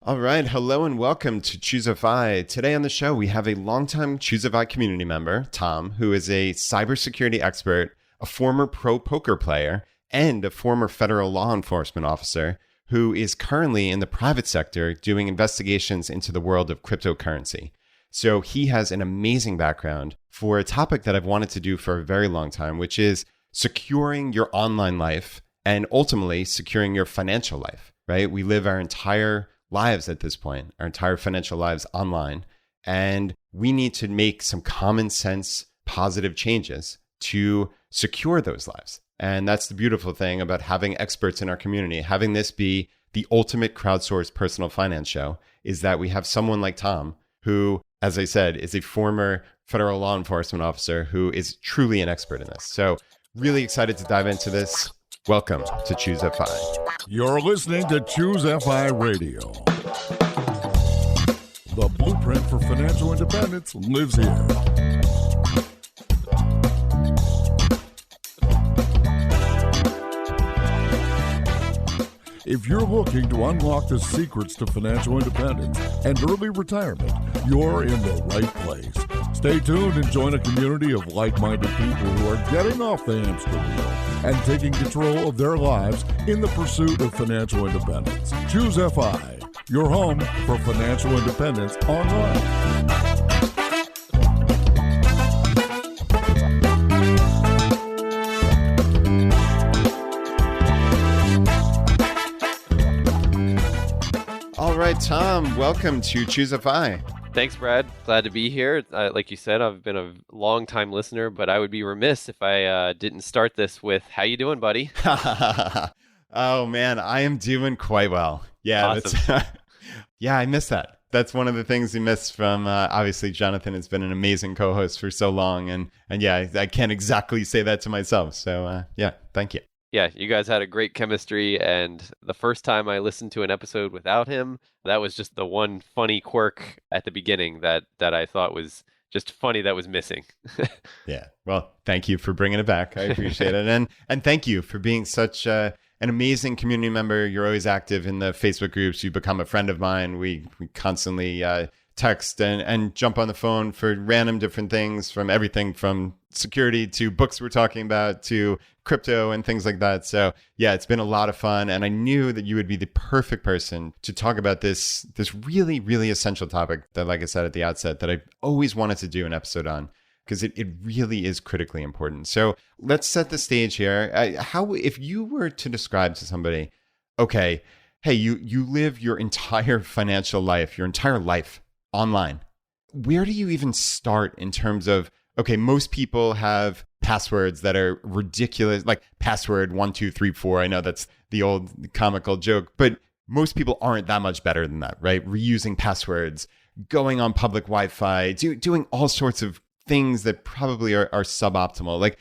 All right. Hello and welcome to ChooseFI. Today on the show, we have a longtime ChooseFI community member, Tom, who is a cybersecurity expert, a former pro poker player, and a former federal law enforcement officer who is currently in the private sector doing investigations into the world of cryptocurrency. So he has an amazing background for a topic that I've wanted to do for a very long time, which is securing your online life and ultimately securing your financial life, right? We live our entire lives at this point, our entire financial lives online. And we need to make some common sense, positive changes to secure those lives. And that's the beautiful thing about having experts in our community, having this be the ultimate crowdsourced personal finance show, is that we have someone like Tom, who, as I said, is a former federal law enforcement officer who is truly an expert in this. So really excited to dive into this. Welcome to ChooseFI. You're listening to ChooseFI Radio. The blueprint for financial independence lives here. If you're looking to unlock the secrets to financial independence and early retirement, you're in the right place. Stay tuned and join a community of like-minded people who are getting off the hamster wheel and taking control of their lives in the pursuit of financial independence. ChooseFI, your home for financial independence online. All right, Tom, welcome to ChooseFI. Thanks, Brad. Glad to be here. Like you said, I've been a long-time listener, but I would be remiss if I didn't start this with, how you doing, buddy? Oh, man, I am doing quite well. Yeah, awesome. Yeah, I miss that. That's one of the things you miss from, obviously, Jonathan has been an amazing co-host for so long. And yeah, I can't exactly say that to myself. So, yeah, thank you. Yeah, you guys had a great chemistry, and the first time I listened to an episode without him, that was just the one funny quirk at the beginning that I thought was just funny that was missing. Yeah, well, thank you for bringing it back. I appreciate it. And thank you for being such an amazing community member. You're always active in the Facebook groups. You've become a friend of mine. We constantly text and jump on the phone for random different things, from everything from security to books we're talking about to crypto and things like that. So yeah, it's been a lot of fun. And I knew that you would be the perfect person to talk about this really, really essential topic that, like I said at the outset, that I always wanted to do an episode on, because it really is critically important. So let's set the stage here. If you were to describe to somebody, okay, hey, you live your entire financial life, your entire life online. Where do you even start in terms of, okay, most people have passwords that are ridiculous, like password 1234. I know that's the old comical joke, but most people aren't that much better than that, right? Reusing passwords, going on public Wi-Fi, doing all sorts of things that probably are suboptimal. Like,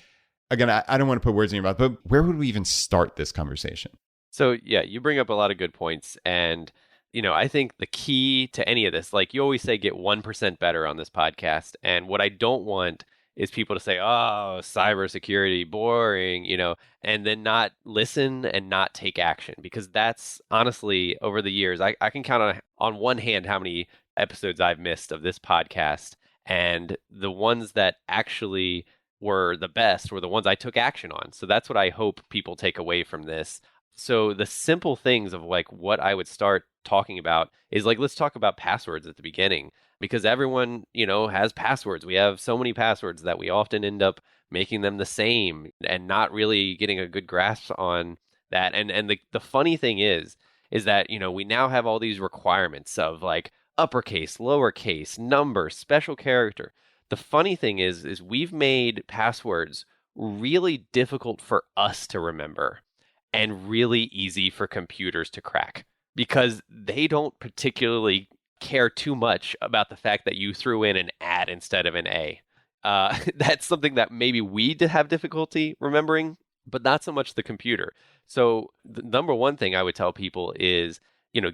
again, I don't want to put words in your mouth, but where would we even start this conversation? So yeah, you bring up a lot of good points. And I think the key to any of this, like you always say, get 1% better on this podcast. And what I don't want is people to say, oh, cybersecurity, boring, and then not listen and not take action. Because that's honestly, over the years, I can count on one hand how many episodes I've missed of this podcast. And the ones that actually were the best were the ones I took action on. So that's what I hope people take away from this. So the simple things of like what I would start talking about is like, let's talk about passwords at the beginning, because everyone, has passwords. We have so many passwords that we often end up making them the same and not really getting a good grasp on that. And the funny thing is that, we now have all these requirements of like uppercase, lowercase, number, special character. The funny thing is we've made passwords really difficult for us to remember and really easy for computers to crack, because they don't particularly care too much about the fact that you threw in an "at" instead of an "a." That's something that maybe we have difficulty remembering, but not so much the computer. So the number one thing I would tell people is,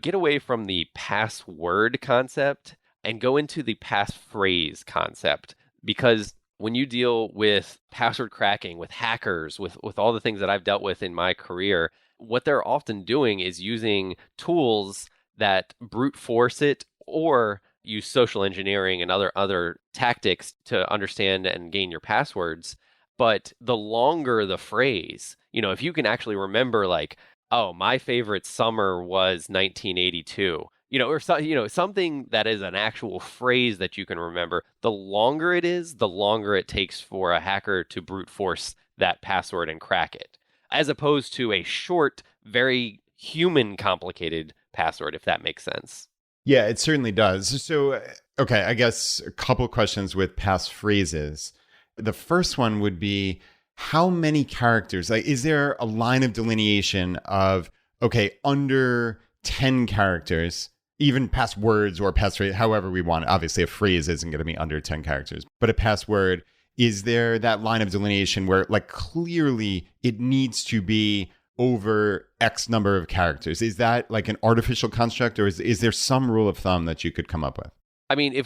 get away from the password concept and go into the passphrase concept, because when you deal with password cracking, with hackers, with all the things that I've dealt with in my career, what they're often doing is using tools that brute force it or use social engineering and other tactics to understand and gain your passwords. But the longer the phrase, if you can actually remember like, oh, my favorite summer was 1982, or something that is an actual phrase that you can remember, the longer it is, the longer it takes for a hacker to brute force that password and crack it, as opposed to a short, very human complicated password, if that makes sense. Yeah, it certainly does. So, okay, I guess a couple questions with passphrases. The first one would be, how many characters? Like, is there a line of delineation of, okay, under 10 characters, even passwords or passphrase, however we want it. Obviously, a phrase isn't going to be under 10 characters, but a password, is there that line of delineation where, like, clearly it needs to be over X number of characters? Is that like an artificial construct, or is there some rule of thumb that you could come up with? I mean,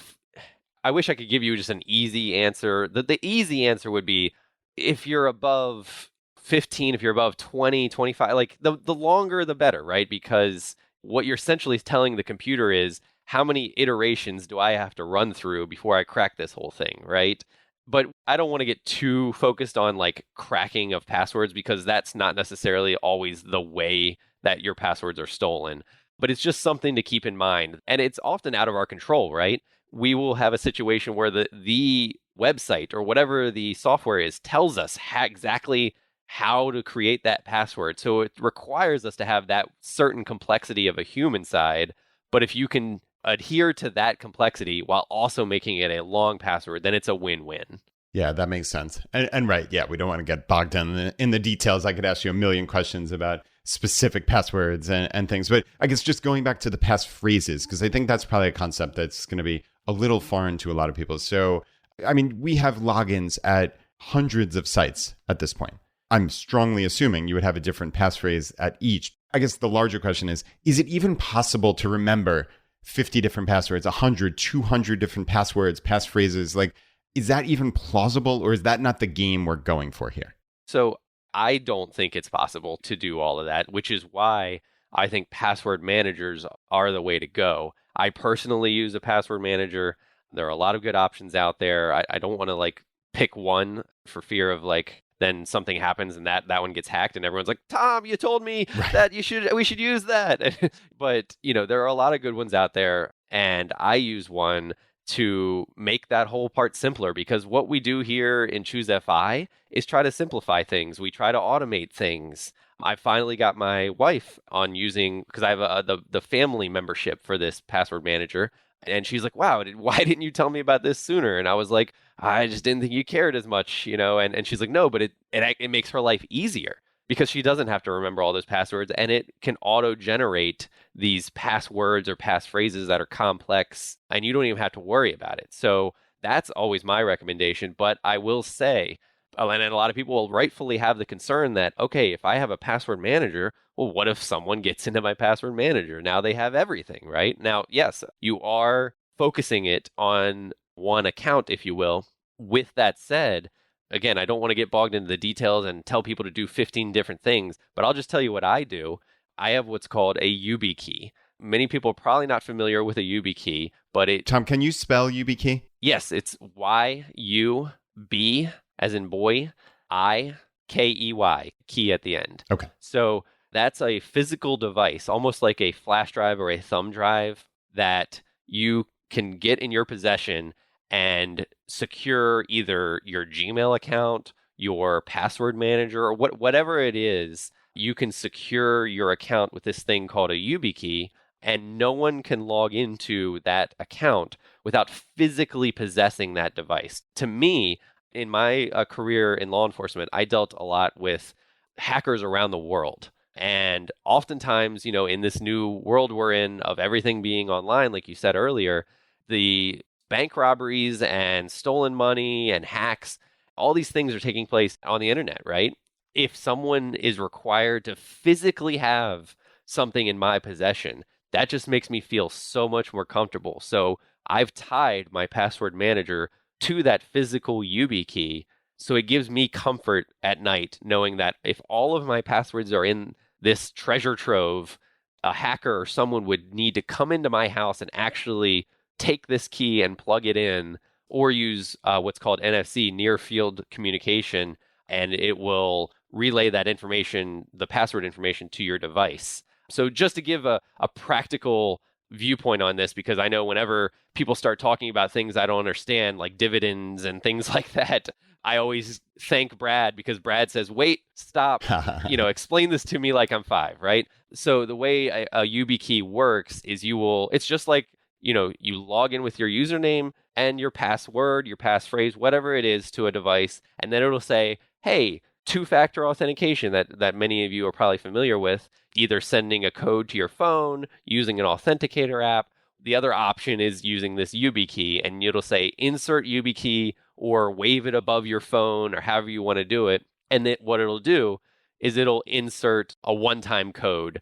I wish I could give you just an easy answer. The easy answer would be, if you're above 15, if you're above 20, 25, like the longer the better, right? Because what you're essentially telling the computer is, how many iterations do I have to run through before I crack this whole thing, right? But I don't want to get too focused on like cracking of passwords, because that's not necessarily always the way that your passwords are stolen. But it's just something to keep in mind. And it's often out of our control, right? We will have a situation where the website or whatever the software is tells us exactly how to create that password. So it requires us to have that certain complexity of a human side. But if you can adhere to that complexity while also making it a long password, then it's a win-win. Yeah, that makes sense. And right, yeah, we don't want to get bogged down in the details. I could ask you a million questions about specific passwords and things. But I guess just going back to the passphrases, because I think that's probably a concept that's going to be a little foreign to a lot of people. So, I mean, we have logins at hundreds of sites at this point. I'm strongly assuming you would have a different passphrase at each. I guess the larger question is it even possible to remember 50 different passwords, 100, 200 different passwords, passphrases? Like, is that even plausible, or is that not the game we're going for here? So I don't think it's possible to do all of that, which is why I think password managers are the way to go. I personally use a password manager. There are a lot of good options out there. I don't want to like pick one for fear of like then something happens and that one gets hacked and everyone's like, Tom, you told me that we should use that. But, there are a lot of good ones out there, and I use one to make that whole part simpler, because what we do here in Choose FI is try to simplify things. We try to automate things. I finally got my wife on using, because I have the family membership for this password manager. And she's like, wow, why didn't you tell me about this sooner? And I was like, I just didn't think you cared as much, and she's like, no, but it makes her life easier, because she doesn't have to remember all those passwords, and it can auto-generate these passwords or passphrases that are complex, and you don't even have to worry about it. So that's always my recommendation. But I will say, and a lot of people will rightfully have the concern that, okay, if I have a password manager, well, what if someone gets into my password manager? Now they have everything, right? Now, yes, you are focusing it on one account, if you will. With that said, again, I don't want to get bogged into the details and tell people to do 15 different things, but I'll just tell you what I do. I have what's called a YubiKey. Many people are probably not familiar with a YubiKey, but Tom, can you spell YubiKey? Yes, it's Y-U-B, as in boy, I-K-E-Y, key at the end. Okay. So that's a physical device, almost like a flash drive or a thumb drive, that you can get in your possession and secure either your Gmail account, your password manager, or whatever it is. You can secure your account with this thing called a YubiKey, and no one can log into that account without physically possessing that device. To me, in my career in law enforcement, I dealt a lot with hackers around the world. And oftentimes, in this new world we're in of everything being online, like you said earlier, the bank robberies and stolen money and hacks, all these things are taking place on the internet, right? If someone is required to physically have something in my possession, that just makes me feel so much more comfortable. So I've tied my password manager to that physical YubiKey, so it gives me comfort at night knowing that if all of my passwords are in this treasure trove, a hacker or someone would need to come into my house and actually take this key and plug it in, or use what's called NFC, near field communication, and it will relay that information, the password information, to your device. So just to give a practical viewpoint on this, because I know whenever people start talking about things I don't understand, like dividends and things like that, I always thank Brad, because Brad says, wait, stop, explain this to me like I'm 5, right? So the way a YubiKey works is it's just like, you log in with your username and your password, your passphrase, whatever it is, to a device, and then it'll say, hey, two-factor authentication that many of you are probably familiar with, either sending a code to your phone, using an authenticator app. The other option is using this YubiKey, and it'll say insert YubiKey or wave it above your phone, or however you want to do it. And then what it'll do is it'll insert a one-time code,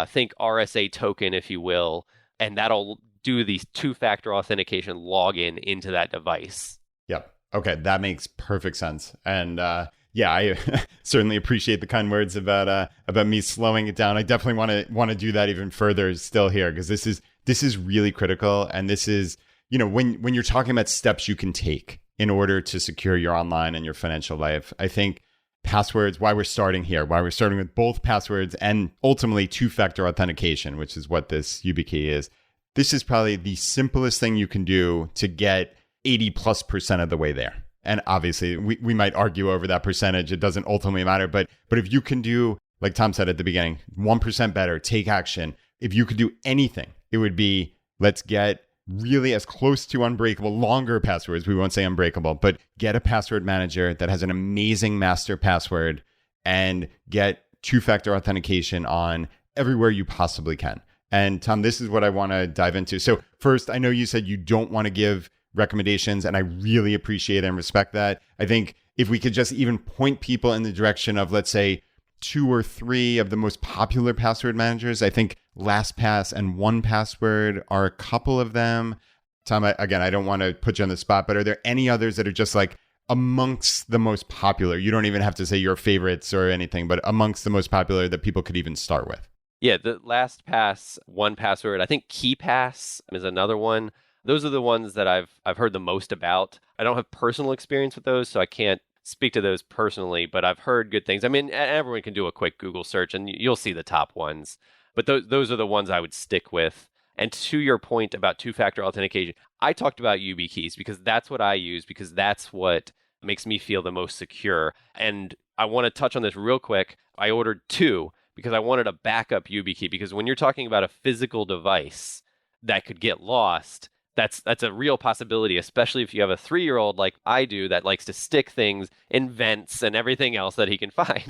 think RSA token, if you will, and that'll do the two-factor authentication login into that device. Yep. Okay, that makes perfect sense. And I certainly appreciate the kind words about me slowing it down. I definitely want to do that even further still here, because this is really critical. And this is, when you're talking about steps you can take in order to secure your online and your financial life, I think passwords, why we're starting with both passwords and ultimately two-factor authentication, which is what this YubiKey is. This is probably the simplest thing you can do to get 80+% of the way there. And obviously, we might argue over that percentage. It doesn't ultimately matter. But if you can do, like Tom said at the beginning, 1% better, take action. If you could do anything, it would be, let's get really as close to unbreakable, longer passwords. We won't say unbreakable, but get a password manager that has an amazing master password, and get two-factor authentication on everywhere you possibly can. And Tom, this is what I want to dive into. So first, I know you said you don't want to give recommendations, and I really appreciate and respect that. I think if we could just even point people in the direction of, let's say, 2 or 3 of the most popular password managers. I think LastPass and 1Password are a couple of them. Tom, I don't want to put you on the spot, but are there any others that are just like amongst the most popular? You don't even have to say your favorites or anything, but amongst the most popular that people could even start with. Yeah, the LastPass, 1Password. I think KeyPass is another one. Those are the ones that I've heard the most about. I don't have personal experience with those, so I can't speak to those personally, but I've heard good things. I mean, everyone can do a quick Google search and you'll see the top ones, but those are the ones I would stick with. And to your point about two-factor authentication, I talked about YubiKeys because that's what I use, because that's what makes me feel the most secure. And I want to touch on this real quick. I ordered 2 because I wanted a backup YubiKey, because when you're talking about a physical device that could get lost, that's a real possibility, especially if you have a 3-year-old like I do that likes to stick things in vents and everything else that he can find.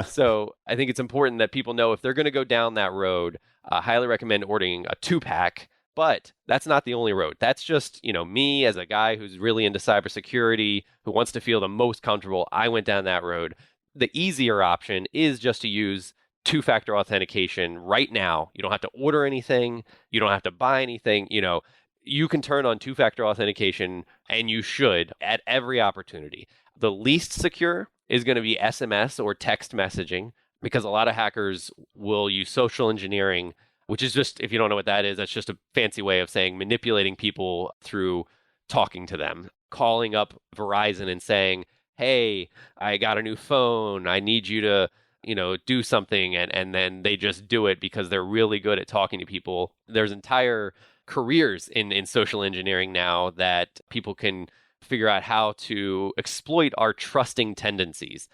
So I think it's important that people know if they're going to go down that road, I highly recommend ordering a 2-pack. But that's not the only road. That's just, me as a guy who's really into cybersecurity, who wants to feel the most comfortable. I went down that road. The easier option is just to use two-factor authentication right now. You don't have to order anything. You don't have to buy anything. You can turn on two-factor authentication, and you should, at every opportunity. The least secure is going to be SMS or text messaging, because a lot of hackers will use social engineering, which is just, if you don't know what that is, that's just a fancy way of saying manipulating people through talking to them, calling up Verizon and saying, hey, I got a new phone, I need you to do something, and then they just do it because they're really good at talking to people. There's entire careers in social engineering now that people can figure out how to exploit our trusting tendencies.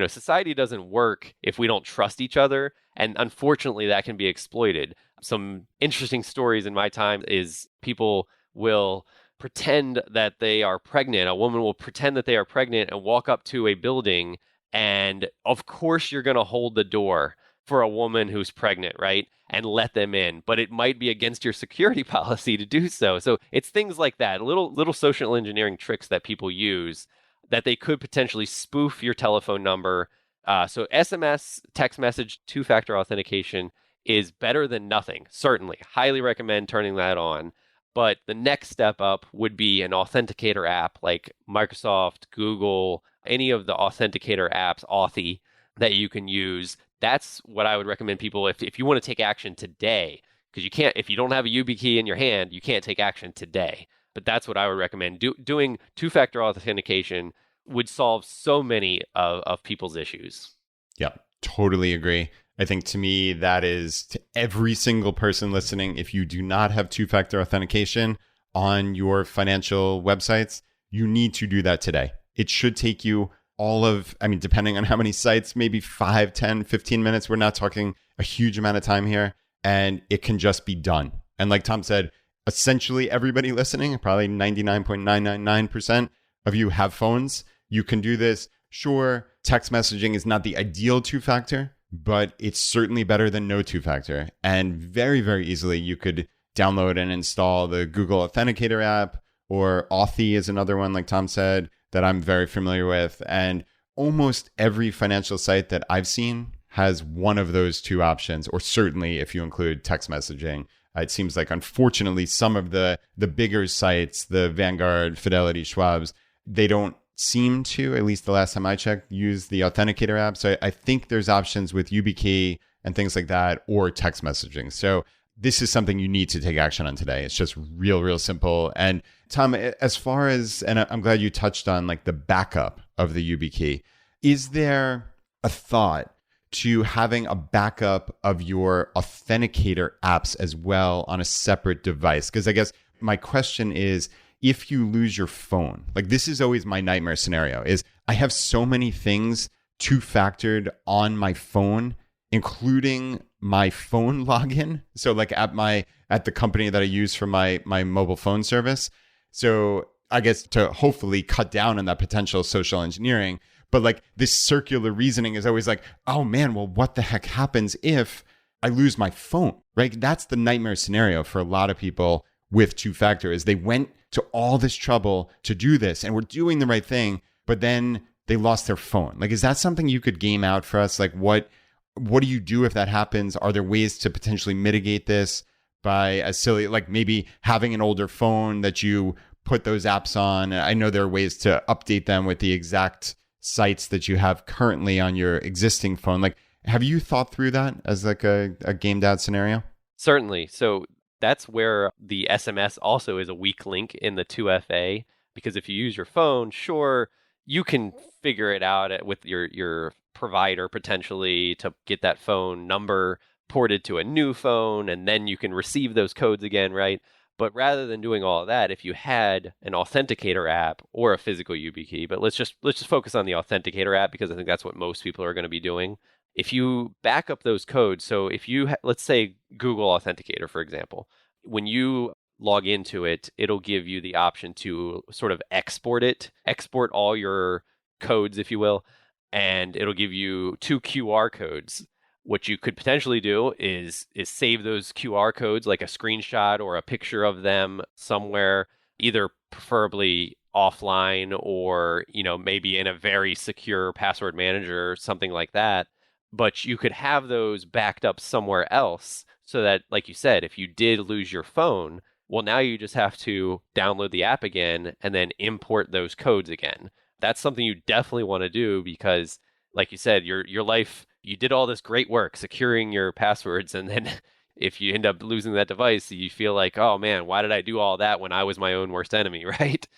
Society doesn't work if we don't trust each other, and unfortunately that can be exploited. Some interesting stories in my time is people will pretend that they are pregnant. A woman will pretend that they are pregnant and walk up to a building, and of course you're going to hold the door for a woman who's pregnant, right? And let them in. But it might be against your security policy to do so. So it's things like that, little social engineering tricks that people use that they could potentially spoof your telephone number. So SMS, text message, two-factor authentication is better than nothing. Certainly. Highly recommend turning that on. But the next step up would be an authenticator app like Microsoft, Google, any of the authenticator apps, Authy, that you can use that's what I would recommend people if you want to take action today, because you can't, if you don't have a YubiKey in your hand, you can't take action today. But that's what I would recommend. Doing two-factor authentication would solve so many of people's issues. Yeah, totally agree. I think to me, that is to every single person listening, if you do not have two-factor authentication on your financial websites, you need to do that today. It should take you depending on how many sites, maybe 5, 10, 15 minutes. We're not talking a huge amount of time here, and it can just be done. And like Tom said, essentially everybody listening, probably 99.999% of you have phones. You can do this. Sure, text messaging is not the ideal two-factor, but it's certainly better than no two-factor. And very, very easily, you could download and install the Google Authenticator app, or Authy is another one, like Tom said, that I'm very familiar with. And almost every financial site that I've seen has one of those two options, or certainly if you include text messaging. It seems like, unfortunately, some of the bigger sites, the Vanguard, Fidelity, Schwab's, they don't seem to, at least the last time I checked, use the Authenticator app. So I think there's options with YubiKey and things like that, or text messaging. So this is something you need to take action on today. It's just real simple. And Tom, as far as, and I'm glad you touched on like the backup of the YubiKey, is there a thought to having a backup of your Authenticator apps as well on a separate device? Because I guess my question is, if you lose your phone, like this is always my nightmare scenario, is I have so many things two-factored on my phone, including my phone login. So like at the company that I use for my mobile phone service. So I guess to hopefully cut down on that potential social engineering. But like this circular reasoning is always like, oh man, well, what the heck happens if I lose my phone, right? That's the nightmare scenario for a lot of people with two-factor, is they went to all this trouble to do this and were doing the right thing, but then they lost their phone. Like, is that something you could game out for us? Like, what do you do if that happens? Are there ways to potentially mitigate this by a silly, like maybe having an older phone that you put those apps on? I know there are ways to update them with the exact sites that you have currently on your existing phone. Like, have you thought through that as like a gamed out scenario? Certainly. So that's where the SMS also is a weak link in the 2FA, because if you use your phone, sure, you can figure it out with your provider potentially to get that phone number ported to a new phone, and then you can receive those codes again, right? But rather than doing all of that, if you had an Authenticator app or a physical YubiKey, but let's just focus on the Authenticator app, because I think that's what most people are going to be doing. If you back up those codes, so if you, let's say Google Authenticator, for example, when you log into it, it'll give you the option to sort of export all your codes, if you will, and it'll give you 2 QR codes. What you could potentially do is save those QR codes, like a screenshot or a picture of them somewhere, either preferably offline or, maybe in a very secure password manager or something like that. But you could have those backed up somewhere else so that, like you said, if you did lose your phone, well, now you just have to download the app again and then import those codes again. That's something you definitely want to do because, like you said, your life, you did all this great work securing your passwords, and then if you end up losing that device, you feel like, oh man, why did I do all that when I was my own worst enemy, right?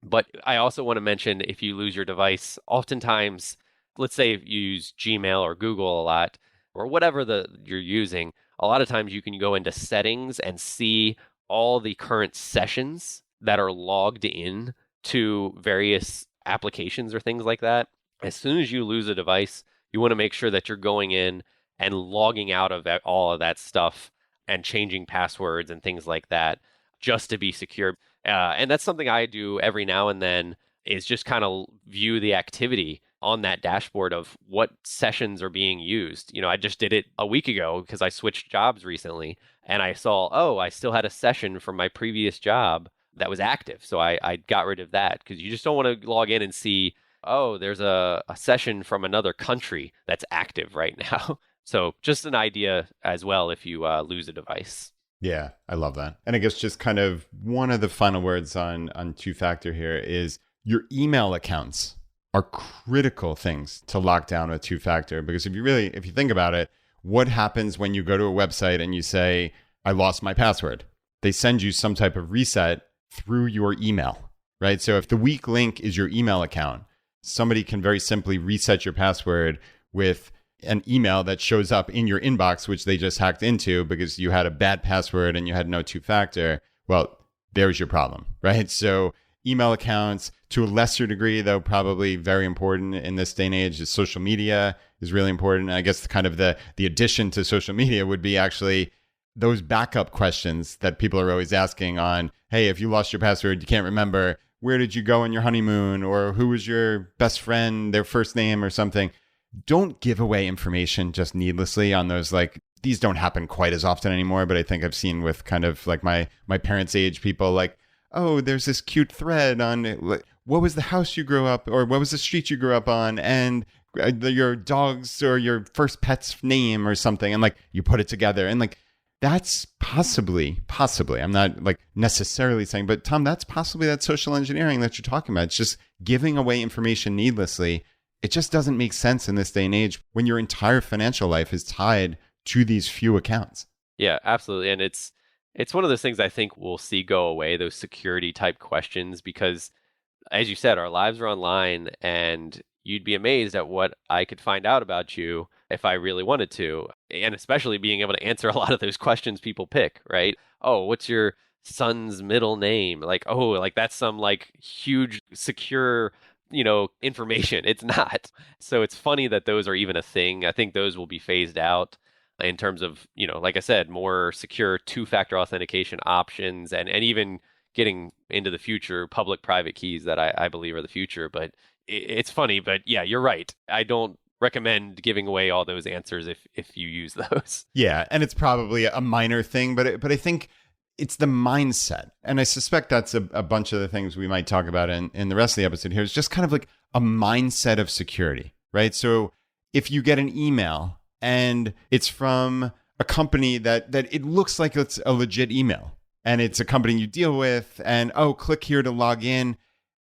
But I also want to mention, if you lose your device, oftentimes, let's say if you use Gmail or Google a lot, or whatever you're using, a lot of times you can go into settings and see all the current sessions that are logged in to various applications or things like that. As soon as you lose a device, you want to make sure that you're going in and logging out of all of that stuff and changing passwords and things like that just to be secure. And that's something I do every now and then, is just kind of view the activity on that dashboard of what sessions are being used. I just did it a week ago because I switched jobs recently, and I saw, I still had a session from my previous job that was active. So I got rid of that, because you just don't want to log in and see, there's a session from another country that's active right now. So just an idea as well if you lose a device. Yeah, I love that. And I guess just kind of one of the final words on two-factor here is your email accounts. are critical things to lock down with two-factor. Because if you think about it, what happens when you go to a website and you say, I lost my password? They send you some type of reset through your email, right? So if the weak link is your email account, somebody can very simply reset your password with an email that shows up in your inbox, which they just hacked into because you had a bad password and you had no two-factor. Well, there's your problem, right? So email accounts, to a lesser degree, though, probably very important in this day and age, is social media is really important. I guess kind of the addition to social media would be actually those backup questions that people are always asking on, hey, if you lost your password, you can't remember, where did you go on your honeymoon? Or who was your best friend, their first name or something? Don't give away information just needlessly on those. Like, these don't happen quite as often anymore, but I think I've seen with kind of like my parents' age people, like, oh, there's this cute thread on what was the house you grew up, or what was the street you grew up on, and your dog's or your first pet's name or something. And like, you put it together, and like, that's possibly, I'm not like necessarily saying, but Tom, that's possibly that social engineering that you're talking about. It's just giving away information needlessly. It just doesn't make sense in this day and age when your entire financial life is tied to these few accounts. Yeah, absolutely. And it's one of those things I think we'll see go away, those security type questions, because as you said, our lives are online, and you'd be amazed at what I could find out about you if I really wanted to. And especially being able to answer a lot of those questions people pick, right? Oh, what's your son's middle name? Like, oh, like that's some like huge secure, information. It's not. So it's funny that those are even a thing. I think those will be phased out in terms of, like I said, more secure two-factor authentication options, and even getting into the future, public-private keys that I believe are the future. But it's funny, but yeah, you're right. I don't recommend giving away all those answers if you use those. Yeah, and it's probably a minor thing, but I think it's the mindset. And I suspect that's a bunch of the things we might talk about in the rest of the episode here. Is just kind of like a mindset of security, right? So if you get an email and it's from a company that it looks like it's a legit email, and it's a company you deal with, and click here to log in,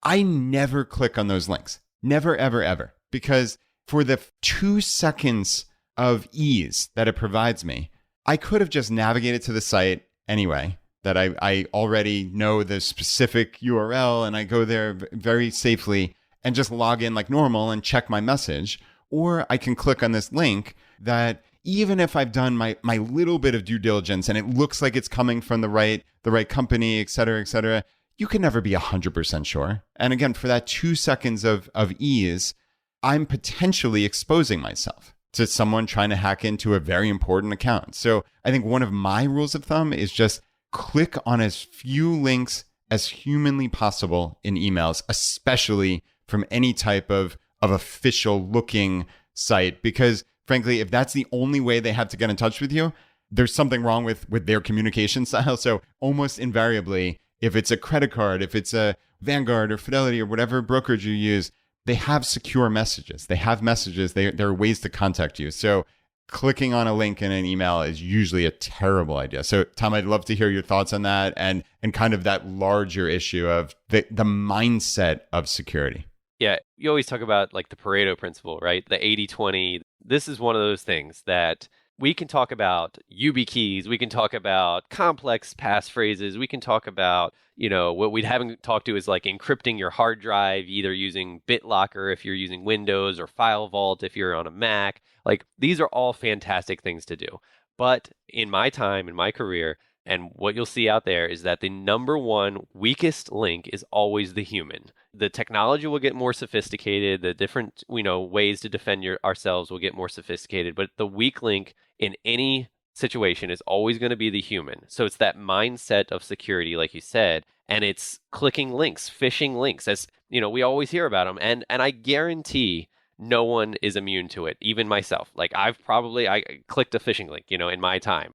I never click on those links. Never, ever, ever. Because for the 2 seconds of ease that it provides me, I could have just navigated to the site anyway, that I already know the specific URL, and I go there very safely and just log in like normal and check my message. Or I can click on this link that, even if I've done my little bit of due diligence and it looks like it's coming from the right company, et cetera, you can never be 100% sure. And again, for that 2 seconds of ease, I'm potentially exposing myself to someone trying to hack into a very important account. So I think one of my rules of thumb is just click on as few links as humanly possible in emails, especially from any type of official looking site, because frankly, if that's the only way they have to get in touch with you, there's something wrong with their communication style. So almost invariably, if it's a credit card, if it's a Vanguard or Fidelity or whatever brokerage you use, they have secure messages. They have messages. There are ways to contact you. So clicking on a link in an email is usually a terrible idea. So Tom, I'd love to hear your thoughts on that and kind of that larger issue of the mindset of security. Yeah, you always talk about like the Pareto principle, right? The 80-20. This is one of those things that we can talk about YubiKeys, we can talk about complex passphrases, we can talk about, what we haven't talked to is like encrypting your hard drive, either using BitLocker if you're using Windows or File Vault if you're on a Mac. Like, these are all fantastic things to do. But in my time, in my career, and what you'll see out there is that the number one weakest link is always the human. The technology will get more sophisticated. The different, ways to defend ourselves will get more sophisticated. But the weak link in any situation is always going to be the human. So it's that mindset of security, like you said, and it's clicking links, phishing links, as we always hear about them. And I guarantee no one is immune to it, even myself. Like I clicked a phishing link, in my time,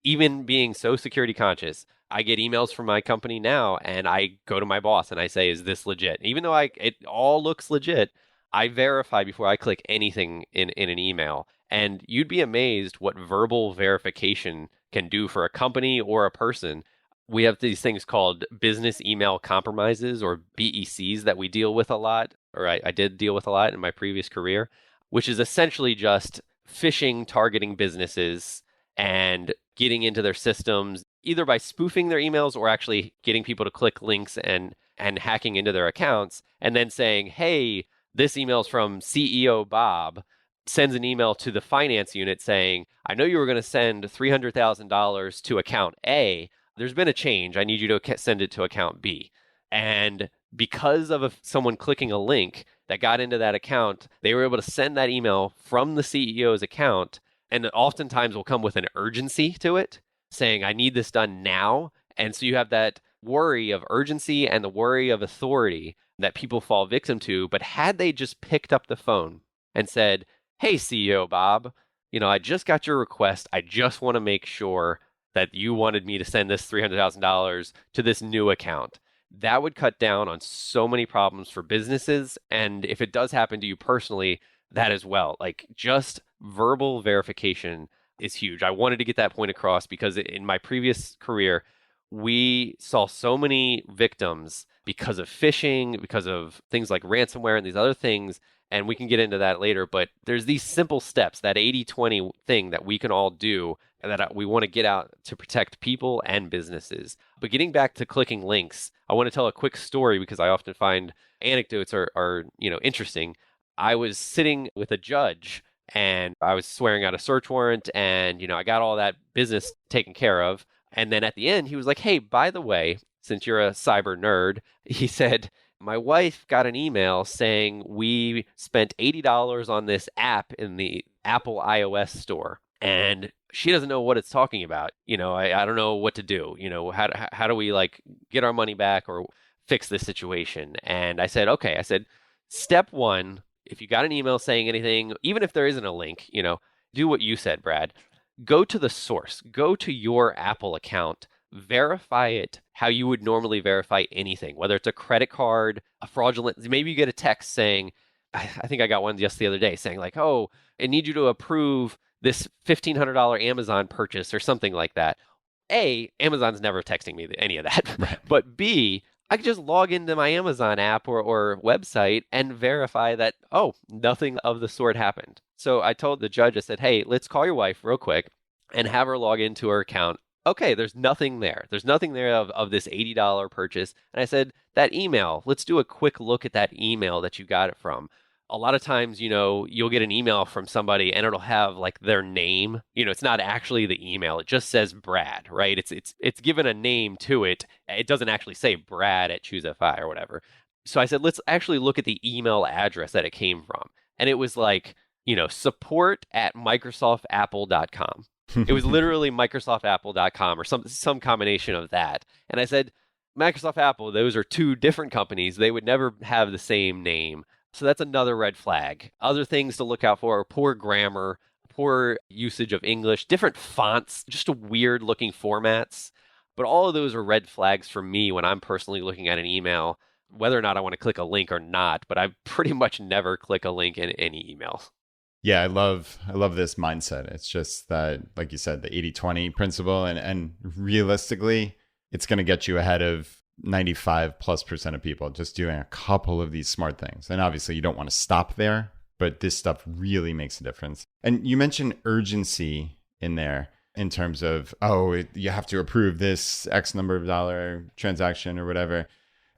even being so security conscious, I get emails from my company now and I go to my boss and I say, is this legit? Even though it all looks legit, I verify before I click anything in an email. And you'd be amazed what verbal verification can do for a company or a person. We have these things called business email compromises, or BECs, that we deal with a lot. or I did deal with a lot in my previous career, which is essentially just phishing targeting businesses and getting into their systems, either by spoofing their emails or actually getting people to click links and hacking into their accounts, and then saying, hey, this email's from CEO Bob, sends an email to the finance unit saying, I know you were going to send $300,000 to account A. There's been a change. I need you to send it to account B. And because of someone clicking a link that got into that account, they were able to send that email from the CEO's account. And it oftentimes will come with an urgency to it, saying, I need this done now. And so you have that worry of urgency and the worry of authority that people fall victim to. But had they just picked up the phone and said, hey, CEO Bob, I just got your request. I just want to make sure that you wanted me to send this $300,000 to this new account. That would cut down on so many problems for businesses. And if it does happen to you personally, that as well. Like, just verbal verification is huge. I wanted to get that point across because in my previous career, we saw so many victims because of phishing, because of things like ransomware and these other things. And we can get into that later. But there's these simple steps, that 80-20 thing that we can all do that we want to get out to protect people and businesses. But getting back to clicking links, I want to tell a quick story because I often find anecdotes are interesting. I was sitting with a judge and I was swearing out a search warrant, and I got all that business taken care of. And then at the end, he was like, hey, by the way, since you're a cyber nerd, he said, my wife got an email saying we spent $80 on this app in the Apple iOS store, and she doesn't know what it's talking about. I don't know what to do. How do we get our money back or fix this situation? And I said, okay. Step one, if you got an email saying anything, even if there isn't a link, do what you said, Brad. Go to the source. Go to your Apple account. Verify it how you would normally verify anything, whether it's a credit card, a fraudulent, maybe you get a text saying, I think I got one just the other day saying oh, I need you to approve this $1,500 Amazon purchase or something like that. A, Amazon's never texting me any of that. Right. But B, I can just log into my Amazon app or website and verify that, oh, nothing of the sort happened. So I told the judge, I said, hey, let's call your wife real quick and have her log into her account. Okay, there's nothing there. There's nothing there of this $80 purchase. And I said, that email, let's do a quick look at that email that you got it from. A lot of times, you'll get an email from somebody and it'll have their name. It's not actually the email. It just says Brad, right? It's given a name to it. It doesn't actually say Brad at ChooseFI or whatever. So I said, let's actually look at the email address that it came from. And it was support@microsoftapple.com. It was literally microsoftapple.com or some combination of that. And I said, Microsoft Apple, those are two different companies. They would never have the same name. So that's another red flag. Other things to look out for are poor grammar, poor usage of English, different fonts, just weird looking formats. But all of those are red flags for me when I'm personally looking at an email, whether or not I want to click a link or not. But I pretty much never click a link in any email. Yeah, I love this mindset. It's just that, like you said, the 80-20 principle, and realistically, it's going to get you ahead of 95+% of people just doing a couple of these smart things. And obviously you don't want to stop there, but this stuff really makes a difference. And you mentioned urgency in there in terms of, you have to approve this X number of dollar transaction or whatever.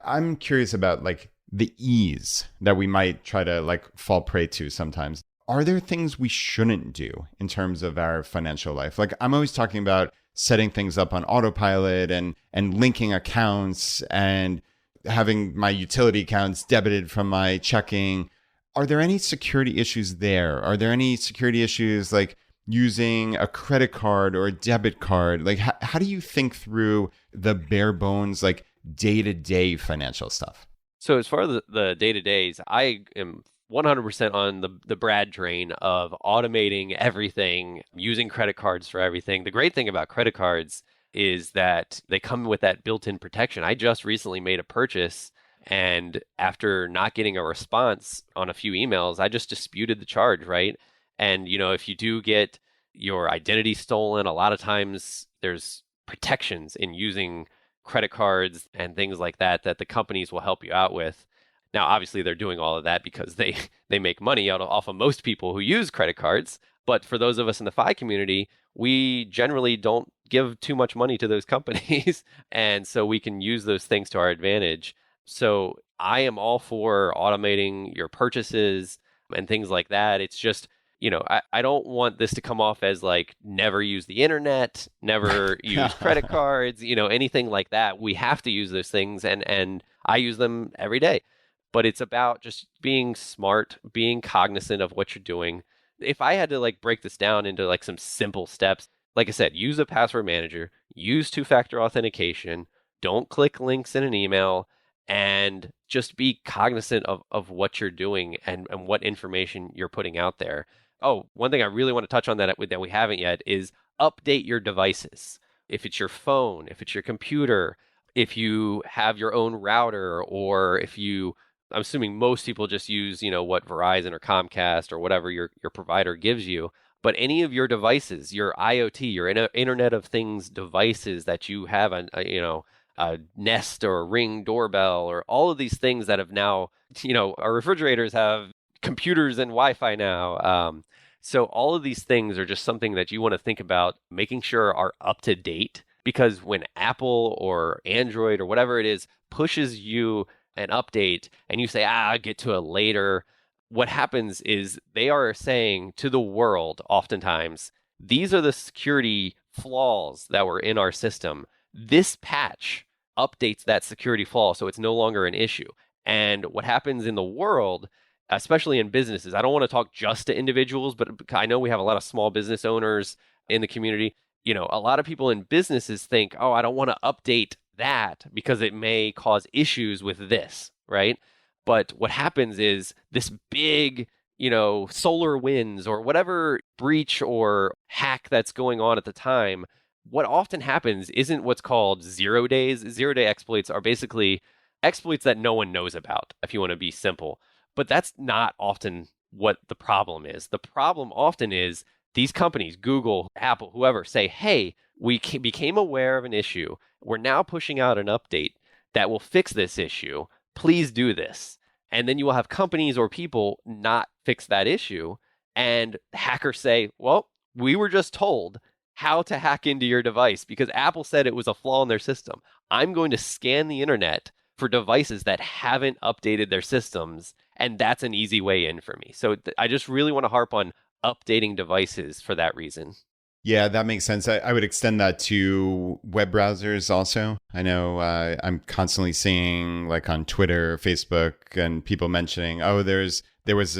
I'm curious about the ease that we might try to fall prey to sometimes. Are there things we shouldn't do in terms of our financial life? I'm always talking about setting things up on autopilot and linking accounts and having my utility accounts debited from my checking. Are there any security issues there? Are there any security issues using a credit card or a debit card? How do you think through the bare bones, day-to-day financial stuff? So as far as the day-to-days, I am 100% on the Brad train of automating everything, using credit cards for everything. The great thing about credit cards is that they come with that built-in protection. I just recently made a purchase, and after not getting a response on a few emails, I just disputed the charge, right? And, if you do get your identity stolen, a lot of times there's protections in using credit cards and things like that the companies will help you out with. Now, obviously, they're doing all of that because they make money off of most people who use credit cards. But for those of us in the FI community, we generally don't give too much money to those companies. And so we can use those things to our advantage. So I am all for automating your purchases and things like that. It's just, I don't want this to come off as like never use the internet, never use credit cards, anything like that. We have to use those things, and I use them every day. But it's about just being smart, being cognizant of what you're doing. If I had to like break this down into like some simple steps, like I said, use a password manager, use two-factor authentication, don't click links in an email, and just be cognizant of what you're doing and what information you're putting out there. Oh, one thing I really want to touch on that we haven't yet is update your devices. If it's your phone, if it's your computer, if you have your own router, or I'm assuming most people just use, what Verizon or Comcast or whatever your provider gives you. But any of your devices, your IoT, your Internet of Things devices that you have, a Nest or a Ring doorbell, or all of these things that have now, our refrigerators have computers and Wi-Fi now. So all of these things are just something that you want to think about making sure are up to date, because when Apple or Android or whatever it is pushes you an update and you say, I'll get to it later, what happens is they are saying to the world oftentimes, these are the security flaws that were in our system. This patch updates that security flaw so it's no longer an issue. And what happens in the world, especially in businesses, I don't want to talk just to individuals, but I know we have a lot of small business owners in the community. A lot of people in businesses think, I don't want to update that because it may cause issues with this, right? But what happens is this big, solar winds or whatever breach or hack that's going on at the time, what often happens isn't what's called 0 days. 0 day exploits are basically exploits that no one knows about, if you want to be simple. But that's not often what the problem is. The problem often is these companies, Google, Apple, whoever, say, hey, we became aware of an issue. We're now pushing out an update that will fix this issue. Please do this. And then you will have companies or people not fix that issue. And hackers say, well, we were just told how to hack into your device because Apple said it was a flaw in their system. I'm going to scan the internet for devices that haven't updated their systems. And that's an easy way in for me. So I just really want to harp on updating devices for that reason. Yeah, that makes sense. I would extend that to web browsers also. I know I'm constantly seeing like on Twitter, Facebook, and people mentioning, there was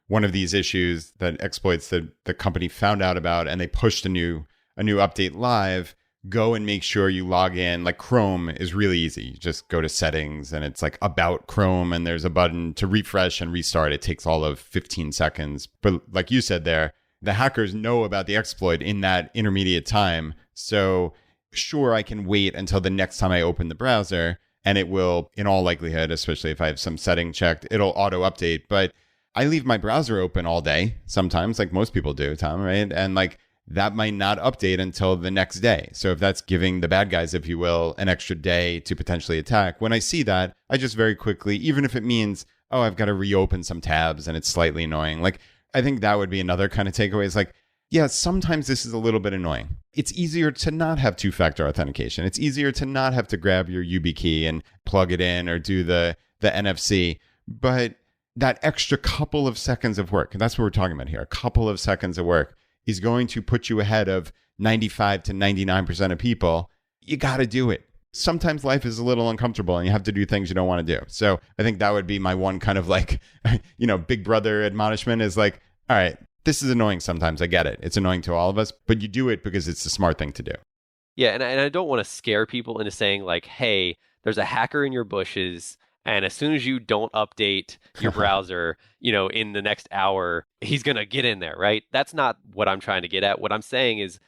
one of these issues that exploits that the company found out about, and they pushed a new update live. Go and make sure you log in. Like Chrome is really easy. You just go to settings and it's like about Chrome, and there's a button to refresh and restart. It takes all of 15 seconds. But like you said there, the hackers know about the exploit in that intermediate time. So sure, I can wait until the next time I open the browser, and it will, in all likelihood, especially if I have some setting checked, it'll auto update. But I leave my browser open all day sometimes, like most people do, Tom, right? And like that might not update until the next day. So if that's giving the bad guys, if you will, an extra day to potentially attack, when I see that, I just very quickly, even if it means, I've got to reopen some tabs and it's slightly annoying. Like, I think that would be another kind of takeaway is like, yeah, sometimes this is a little bit annoying. It's easier to not have two-factor authentication. It's easier to not have to grab your YubiKey and plug it in or do the NFC. But that extra couple of seconds of work, and that's what we're talking about here, a couple of seconds of work is going to put you ahead of 95 to 99% of people. You got to do it. Sometimes life is a little uncomfortable and you have to do things you don't want to do. So I think that would be my one kind of like, big brother admonishment is like, all right, this is annoying sometimes. I get it. It's annoying to all of us, but you do it because it's the smart thing to do. Yeah, and I don't want to scare people into saying like, hey, there's a hacker in your bushes, and as soon as you don't update your browser, in the next hour, he's going to get in there, right? That's not what I'm trying to get at. What I'm saying is,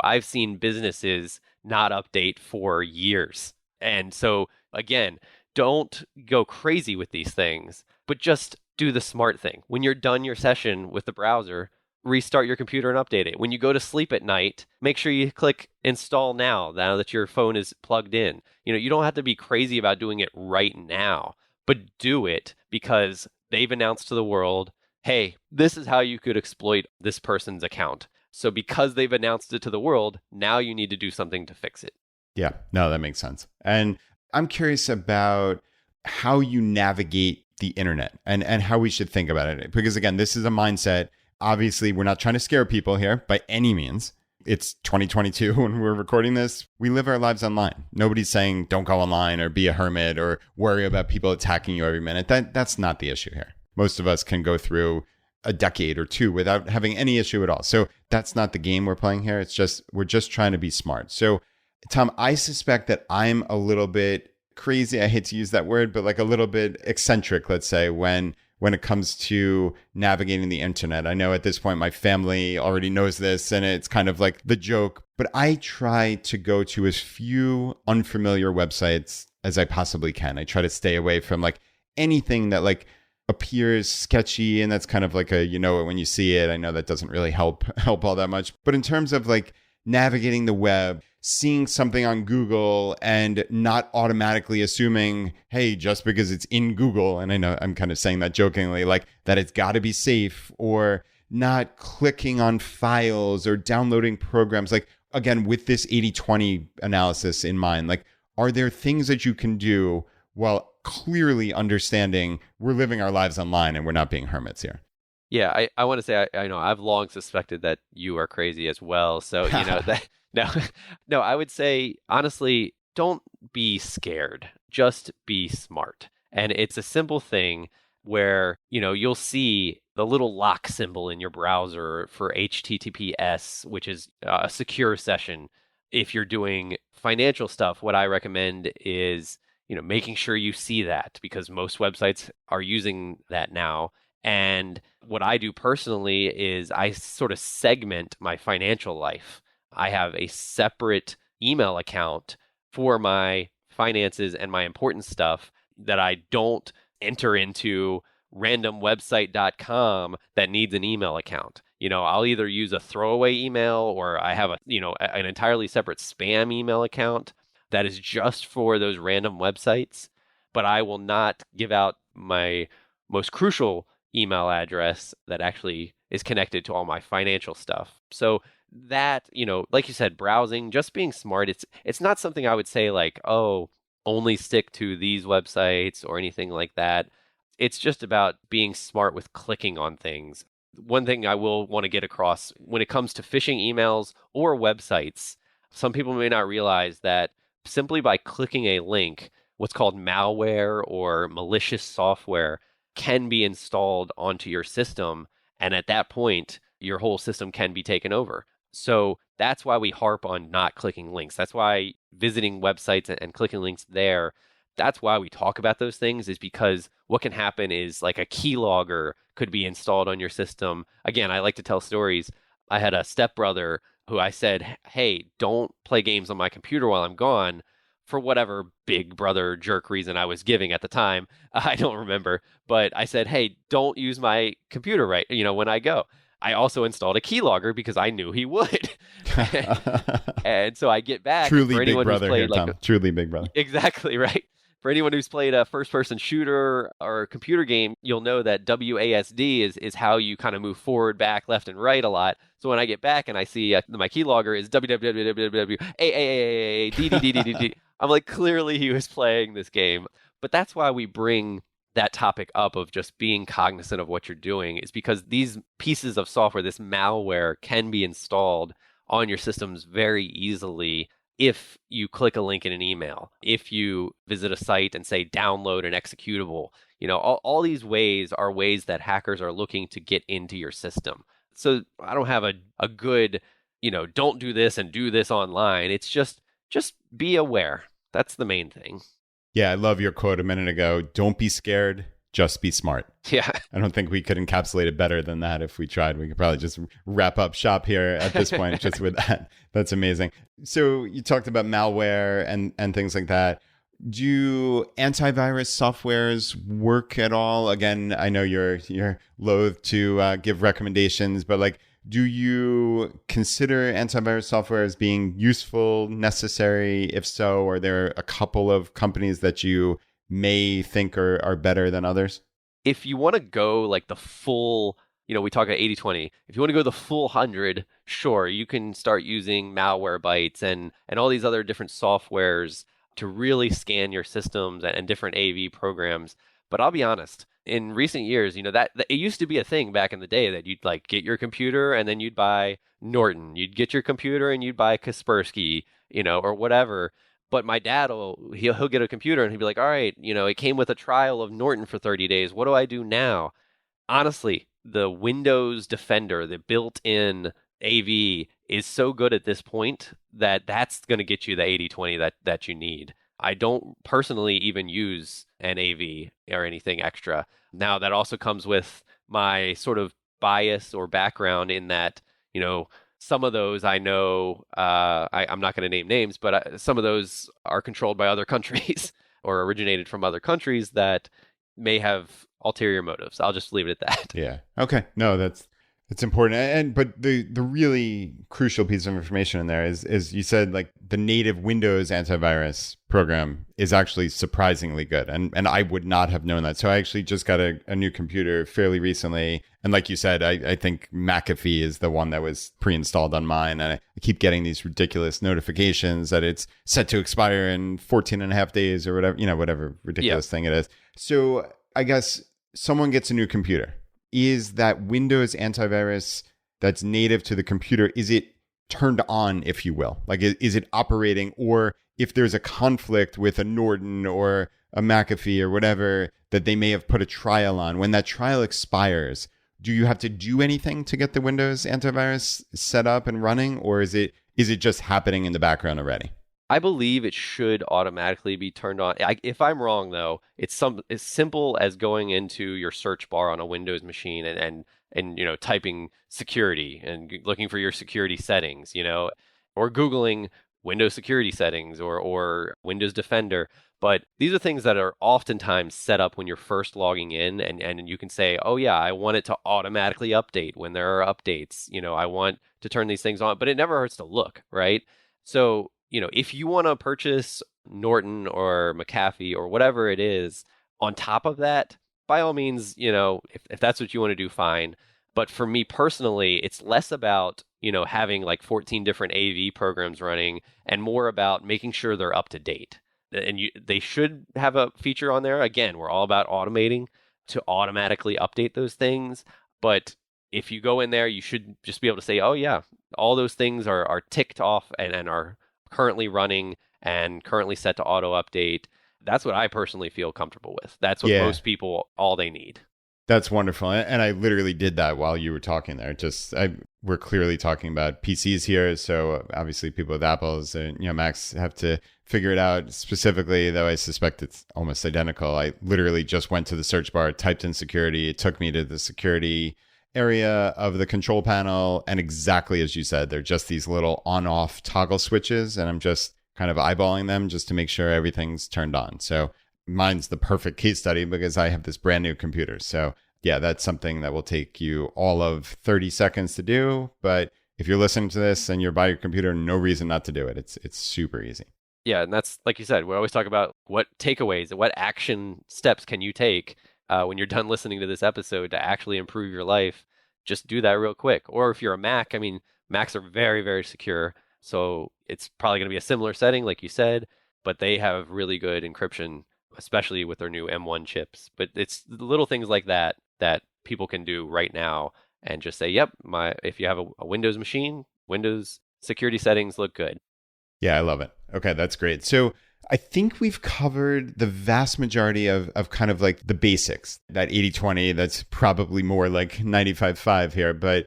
I've seen businesses not update for years. And so, again, don't go crazy with these things, but just do the smart thing. When you're done your session with the browser, restart your computer and update it. When you go to sleep at night, make sure you click install now that your phone is plugged in. You don't have to be crazy about doing it right now, but do it because they've announced to the world, hey, this is how you could exploit this person's account. So because they've announced it to the world, now you need to do something to fix it. Yeah, no, that makes sense. And I'm curious about how you navigate the internet and how we should think about it. Because again, this is a mindset. Obviously, we're not trying to scare people here by any means. It's 2022 when we're recording this. We live our lives online. Nobody's saying don't go online or be a hermit or worry about people attacking you every minute. That's not the issue here. Most of us can go through a decade or two without having any issue at all. So that's not the game we're playing here. It's just, we're just trying to be smart. So Tom, I suspect that I'm a little bit crazy. I hate to use that word, but like a little bit eccentric, let's say, when it comes to navigating the internet. I know at this point, my family already knows this and it's kind of like the joke, but I try to go to as few unfamiliar websites as I possibly can. I try to stay away from like anything that like appears sketchy, and that's kind of like a, you know it when you see it. I know that doesn't really help all that much. But in terms of like navigating the web, seeing something on Google and not automatically assuming, hey, just because it's in Google, and I know I'm kind of saying that jokingly, like that it's got to be safe, or not clicking on files or downloading programs. Like, again, with this 80-20 analysis in mind, like, are there things that you can do while clearly understanding we're living our lives online and we're not being hermits here? Yeah, I want to say I know I've long suspected that you are crazy as well. So, that no, I would say honestly, don't be scared. Just be smart. And it's a simple thing where, you'll see the little lock symbol in your browser for HTTPS, which is a secure session. If you're doing financial stuff, what I recommend is, making sure you see that, because most websites are using that now. And what I do personally is I sort of segment my financial life. I have a separate email account for my finances and my important stuff that I don't enter into randomwebsite.com that needs an email account. I'll either use a throwaway email, or I have an entirely separate spam email account that is just for those random websites, but I will not give out my most crucial email address that actually is connected to all my financial stuff. So that, like you said, browsing, just being smart, it's not something I would say like, oh, only stick to these websites or anything like that. It's just about being smart with clicking on things. One thing I will want to get across when it comes to phishing emails or websites, some people may not realize that simply by clicking a link, what's called malware or malicious software can be installed onto your system. And at that point, your whole system can be taken over. So that's why we harp on not clicking links. That's why visiting websites and clicking links there, that's why we talk about those things, is because what can happen is like a keylogger could be installed on your system. Again, I like to tell stories. I had a stepbrother who I said, hey, don't play games on my computer while I'm gone, for whatever big brother jerk reason I was giving at the time. I don't remember. But I said, hey, don't use my computer when I go. I also installed a keylogger because I knew he would. And so I get back. Truly for anyone big brother who's played, here, Tom. Truly big brother. Exactly, right. For anyone who's played a first-person shooter or a computer game, you'll know that WASD is how you kind of move forward, back, left, and right a lot. So when I get back and I see my keylogger is www. I'm like, clearly he was playing this game. But that's why we bring that topic up of just being cognizant of what you're doing, is because these pieces of software, this malware, can be installed on your systems very easily if you click a link in an email, if you visit a site and say download an executable. All these ways are ways that hackers are looking to get into your system. So I don't have a good, don't do this and do this online. It's just be aware. That's the main thing. Yeah, I love your quote a minute ago. Don't be scared, just be smart. Yeah. I don't think we could encapsulate it better than that if we tried. We could probably just wrap up shop here at this point just with that. That's amazing. So you talked about malware and things like that. Do antivirus softwares work at all? Again, I know you're loath to give recommendations, but like, do you consider antivirus software as being useful, necessary? If so, are there a couple of companies that you may think are better than others? If you want to go like the full, we talk about 80/20. If you want to go the full 100, sure, you can start using Malwarebytes and all these other different softwares to really scan your systems and different AV programs. But I'll be honest, in recent years, that it used to be a thing back in the day that you'd like get your computer and then you'd buy Norton. You'd get your computer and you'd buy Kaspersky, or whatever. But my dad he'll get a computer and he'll be like, all right, it came with a trial of Norton for 30 days. What do I do now? Honestly, the Windows Defender, the built-in AV is so good at this point that that's going to get you the 80/20 that you need. I don't personally even use an AV or anything extra. Now, that also comes with my sort of bias or background in that, some of those I know, I'm not going to name names, but some of those are controlled by other countries or originated from other countries that may have ulterior motives. I'll just leave it at that. Yeah. Okay. No, that's important. But the really crucial piece of information in there is you said like the native Windows antivirus program is actually surprisingly good. And I would not have known that. So I actually just got a new computer fairly recently. And like you said, I think McAfee is the one that was pre-installed on mine. And I keep getting these ridiculous notifications that it's set to expire in 14 and a half days or whatever, whatever ridiculous thing it is. So I guess someone gets a new computer. Is that Windows antivirus that's native to the computer, is it turned on, if you will? Like, is it operating? Or if there's a conflict with a Norton or a McAfee or whatever that they may have put a trial on, when that trial expires, do you have to do anything to get the Windows antivirus set up and running? Or is it just happening in the background already? I believe it should automatically be turned on. If I'm wrong, though, it's as simple as going into your search bar on a Windows machine and typing security and looking for your security settings, or Googling Windows security settings or Windows Defender. But these are things that are oftentimes set up when you're first logging in, and you can say, oh yeah, I want it to automatically update when there are updates. I want to turn these things on, but it never hurts to look, right? So if you want to purchase Norton or McAfee or whatever it is, on top of that, by all means, if that's what you want to do, fine. But for me personally, it's less about, having like 14 different AV programs running and more about making sure they're up to date. And they should have a feature on there. Again, we're all about automating to automatically update those things. But if you go in there, you should just be able to say, oh yeah, all those things are ticked off and are currently running and currently set to auto update. That's what I personally feel comfortable with. That's what most people, all they need. That's wonderful. And I literally did that while you were talking there. We're clearly talking about PCs here. So obviously people with Apples and Macs have to figure it out specifically, though I suspect it's almost identical. I literally just went to the search bar, typed in security. It took me to the security area of the control panel. And exactly as you said, they're just these little on-off toggle switches. And I'm just kind of eyeballing them just to make sure everything's turned on. So mine's the perfect case study because I have this brand new computer. So yeah, that's something that will take you all of 30 seconds to do. But if you're listening to this and you're by your computer, no reason not to do it. It's super easy. Yeah, and that's, like you said, we always talk about what takeaways, what action steps can you take when you're done listening to this episode to actually improve your life. Just do that real quick. Or if you're a Mac, Macs are very, very secure. So it's probably going to be a similar setting, like you said, but they have really good encryption, especially with their new M1 chips. But it's little things like that people can do right now and just say, yep, if you have a Windows machine, Windows security settings look good. Yeah, I love it. Okay, that's great. So I think we've covered the vast majority of kind of like the basics. That 80/20, that's probably more like 95/5 here, but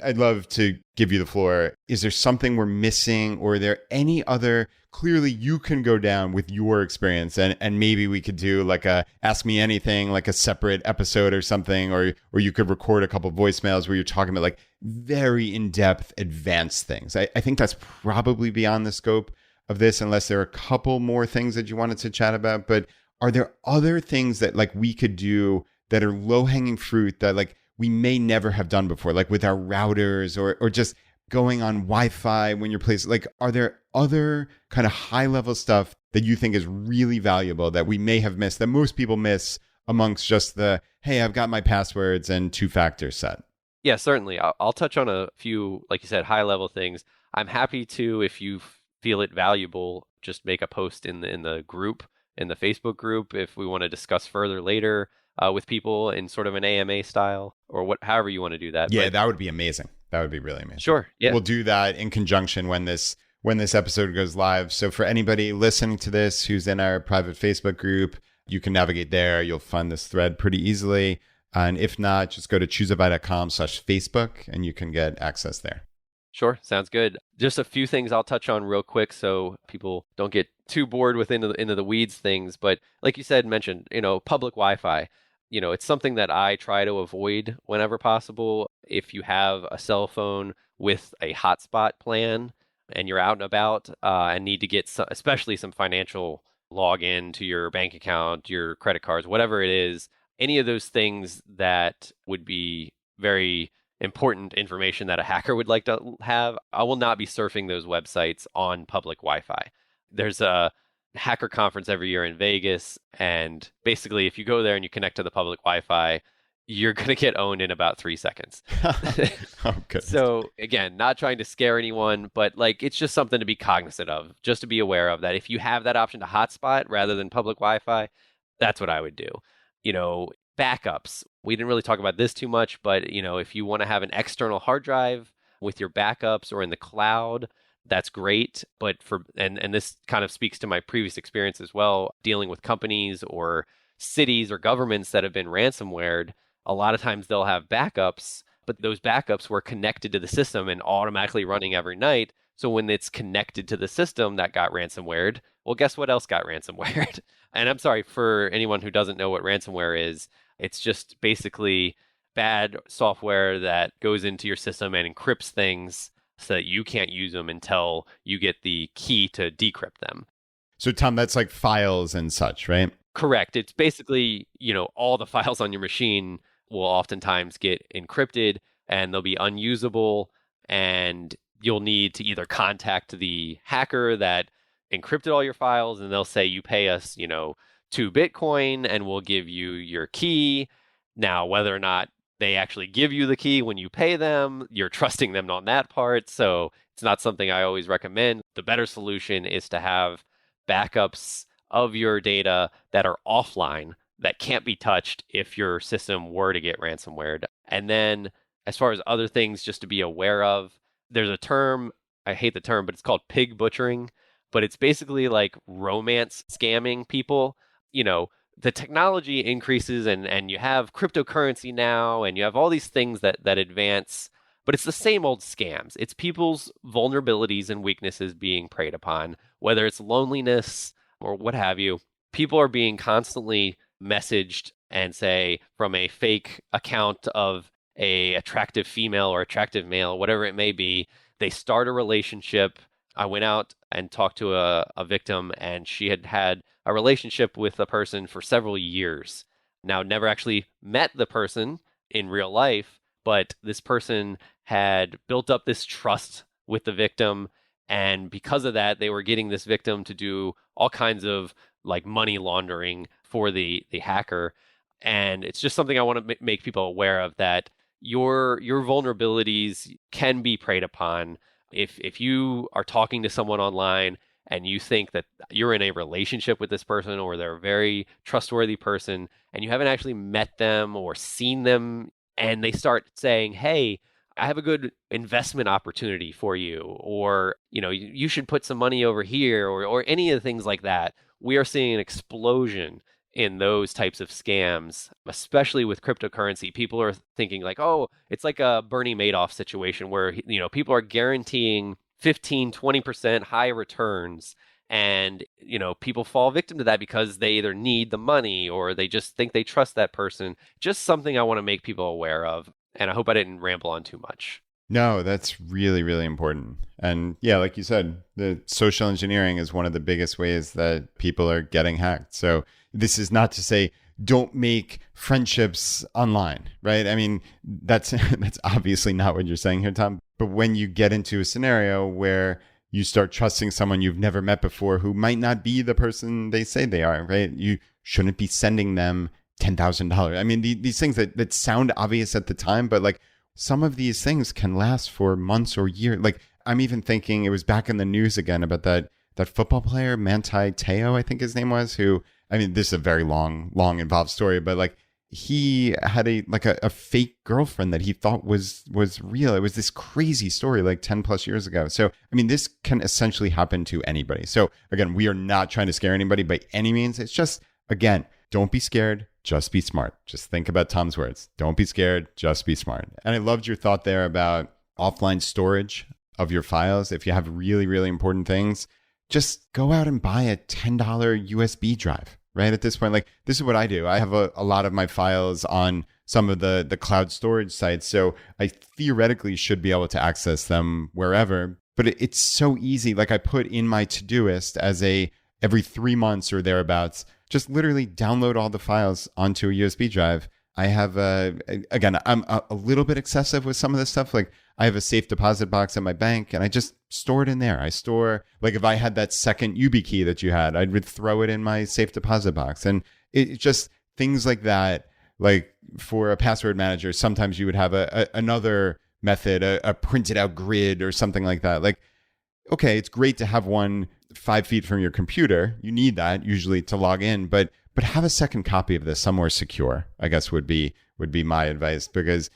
I'd love to give you the floor. Is there something we're missing, or are there any other? Clearly, you can go down with your experience, and maybe we could do like a Ask Me Anything, like a separate episode or something, or you could record a couple voicemails where you're talking about like very in-depth, advanced things. I think that's probably beyond the scope of this, unless there are a couple more things that you wanted to chat about. But are there other things that like we could do that are low-hanging fruit that like we may never have done before, like with our routers or just going on Wi-Fi when you're placed? Like, are there other kind of high level stuff that you think is really valuable that we may have missed, that most people miss amongst just the, hey, I've got my passwords and two-factor set? Yeah, certainly. I'll touch on a few, like you said, high level things. I'm happy to, if you feel it valuable, just make a post in the group, in the Facebook group, if we want to discuss further later with people in sort of an AMA style, or however you want to do that. Yeah, that would be amazing. That would be really amazing. Sure. Yeah. We'll do that in conjunction when this episode goes live. So for anybody listening to this who's in our private Facebook group, you can navigate there. You'll find this thread pretty easily. And if not, just go to chooseavi.com/Facebook and you can get access there. Sure. Sounds good. Just a few things I'll touch on real quick so people don't get too bored with into the weeds things. But like you mentioned, public Wi-Fi, it's something that I try to avoid whenever possible. If you have a cell phone with a hotspot plan and you're out and about and need to get especially some financial login to your bank account, your credit cards, whatever it is, any of those things that would be very important information that a hacker would like to have, I will not be surfing those websites on public Wi-Fi. There's a hacker conference every year in Vegas, and basically if you go there and you connect to the public Wi-Fi, you're going to get owned in about 3 seconds. Oh, good. So again, not trying to scare anyone, but it's just something to be cognizant of, just to be aware of that. If you have that option to hotspot rather than public Wi-Fi, that's what I would do. Backups. We didn't really talk about this too much, but if you want to have an external hard drive with your backups or in the cloud, that's great. But and this kind of speaks to my previous experience as well, dealing with companies or cities or governments that have been ransomwared. A lot of times they'll have backups, but those backups were connected to the system and automatically running every night. So when it's connected to the system that got ransomwared, well, guess what else got ransomwared? And I'm sorry for anyone who doesn't know what ransomware is. It's just basically bad software that goes into your system and encrypts things so that you can't use them until you get the key to decrypt them. So Tom, that's like files and such, right? Correct. It's basically, all the files on your machine will oftentimes get encrypted and they'll be unusable, and you'll need to either contact the hacker that encrypted all your files, and they'll say, you pay us, 2 Bitcoin and we'll give you your key. Now, whether or not they actually give you the key when you pay them, you're trusting them on that part. So it's not something I always recommend. The better solution is to have backups of your data that are offline, that can't be touched if your system were to get ransomware. And then as far as other things just to be aware of, there's a term, I hate the term, but it's called pig butchering. But it's basically like romance scamming people. The technology increases and you have cryptocurrency now and you have all these things that advance, but it's the same old scams. It's people's vulnerabilities and weaknesses being preyed upon, whether it's loneliness or what have you. People are being constantly messaged and say from a fake account of a attractive female or attractive male, whatever it may be, they start a relationship. I went out and talked to a victim, and she had a relationship with a person for several years. Now, never actually met the person in real life, but this person had built up this trust with the victim. And because of that, they were getting this victim to do all kinds of money laundering for the hacker. And it's just something I want to make people aware of, that your vulnerabilities can be preyed upon. If you are talking to someone online and you think that you're in a relationship with this person or they're a very trustworthy person and you haven't actually met them or seen them, and they start saying, hey, I have a good investment opportunity for you, or you should put some money over here, or any of the things like that, we are seeing an explosion in those types of scams, especially with cryptocurrency. People are thinking oh, it's like a Bernie Madoff situation where, people are guaranteeing 15-20% high returns. And, people fall victim to that because they either need the money or they just think they trust that person. Just something I want to make people aware of. And I hope I didn't ramble on too much. No, that's really, really important. And yeah, like you said, the social engineering is one of the biggest ways that people are getting hacked. So this is not to say don't make friendships online, right? I mean, that's obviously not what you're saying here, Tom. But when you get into a scenario where you start trusting someone you've never met before who might not be the person they say they are, right? You shouldn't be sending them $10,000. I mean, these things that sound obvious at the time, but like some of these things can last for months or years. Like I'm even thinking it was back in the news again about that football player, Manti Te'o, I think his name was, who, I mean, this is a very long involved story, but like he had a fake girlfriend that he thought was real. It was this crazy story like 10 plus years ago. So, I mean, this can essentially happen to anybody. So again, we are not trying to scare anybody by any means. It's just, again, don't be scared. Just be smart. Just think about Tom's words. Don't be scared. Just be smart. And I loved your thought there about offline storage of your files. If you have really, really important things, just go out and buy a $10 USB drive, right? At this point, like this is what I do. I have a lot of my files on some of the cloud storage sites. So I theoretically should be able to access them wherever, but it's so easy. Like I put in my Todoist as every 3 months or thereabouts, just literally download all the files onto a USB drive. I have again, I'm a little bit excessive with some of this stuff. Like I have a safe deposit box at my bank and I just store it in there. I store, like if I had that second YubiKey that you had, I would throw it in my safe deposit box. And it just things like that. Like for a password manager, sometimes you would have another method, a printed out grid or something like that. Like, okay, it's great to have one 5 feet from your computer. You need that usually to log in, but have a second copy of this somewhere secure, I guess would be my advice, because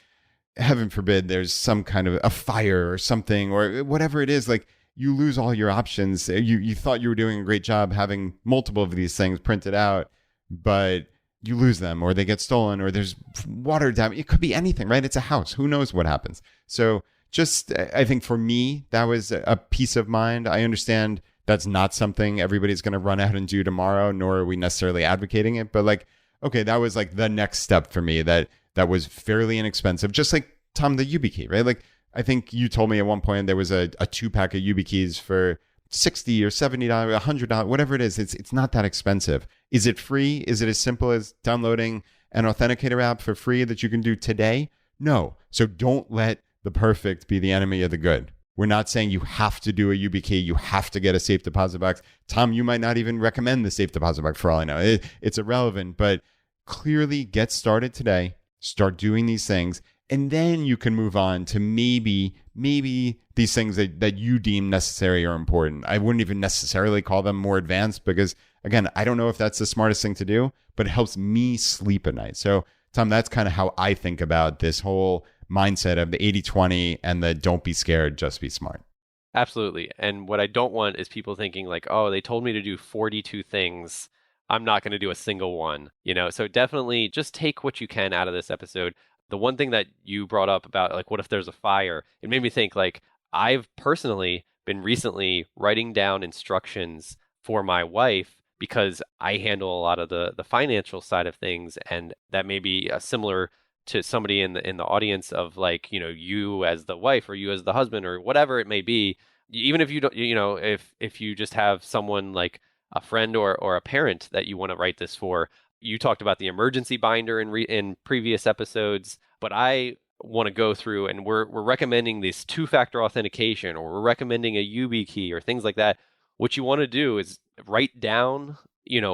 heaven forbid there's some kind of a fire or something or whatever it is, like you lose all your options. You thought you were doing a great job having multiple of these things printed out, but you lose them or they get stolen or there's water damage. It could be anything, right? It's a house. Who knows what happens? So just, I think for me, that was a peace of mind. I understand that's not something everybody's going to run out and do tomorrow, nor are we necessarily advocating it. But like, okay, that was like the next step for me that was fairly inexpensive. Just like Tom, the YubiKey, right? Like I think you told me at one point there was a 2-pack of YubiKeys for $60 or $70, $100, whatever it is. It's not that expensive. Is it free? Is it as simple as downloading an Authenticator app for free that you can do today? No. So don't let the perfect be the enemy of the good. We're not saying you have to do a YubiKey. You have to get a safe deposit box. Tom, you might not even recommend the safe deposit box for all I know. It's irrelevant, but clearly get started today. Start doing these things. And then you can move on to maybe these things that you deem necessary or important. I wouldn't even necessarily call them more advanced because, again, I don't know if that's the smartest thing to do, but it helps me sleep at night. So, Tom, that's kind of how I think about this whole mindset of the 80-20 and the don't be scared, just be smart. Absolutely. And what I don't want is people thinking like, oh, they told me to do 42 things. I'm not going to do a single one, So definitely just take what you can out of this episode. The one thing that you brought up about like, what if there's a fire? It made me think like I've personally been recently writing down instructions for my wife because I handle a lot of the financial side of things. And that may be similar to somebody in the audience of like, you as the wife or you as the husband or whatever it may be. Even if you don't, if you just have someone like a friend or a parent that you want to write this for. You talked about the emergency binder in previous episodes, but I want to go through and we're recommending this 2-factor authentication or we're recommending a YubiKey or things like that. What you want to do is write down,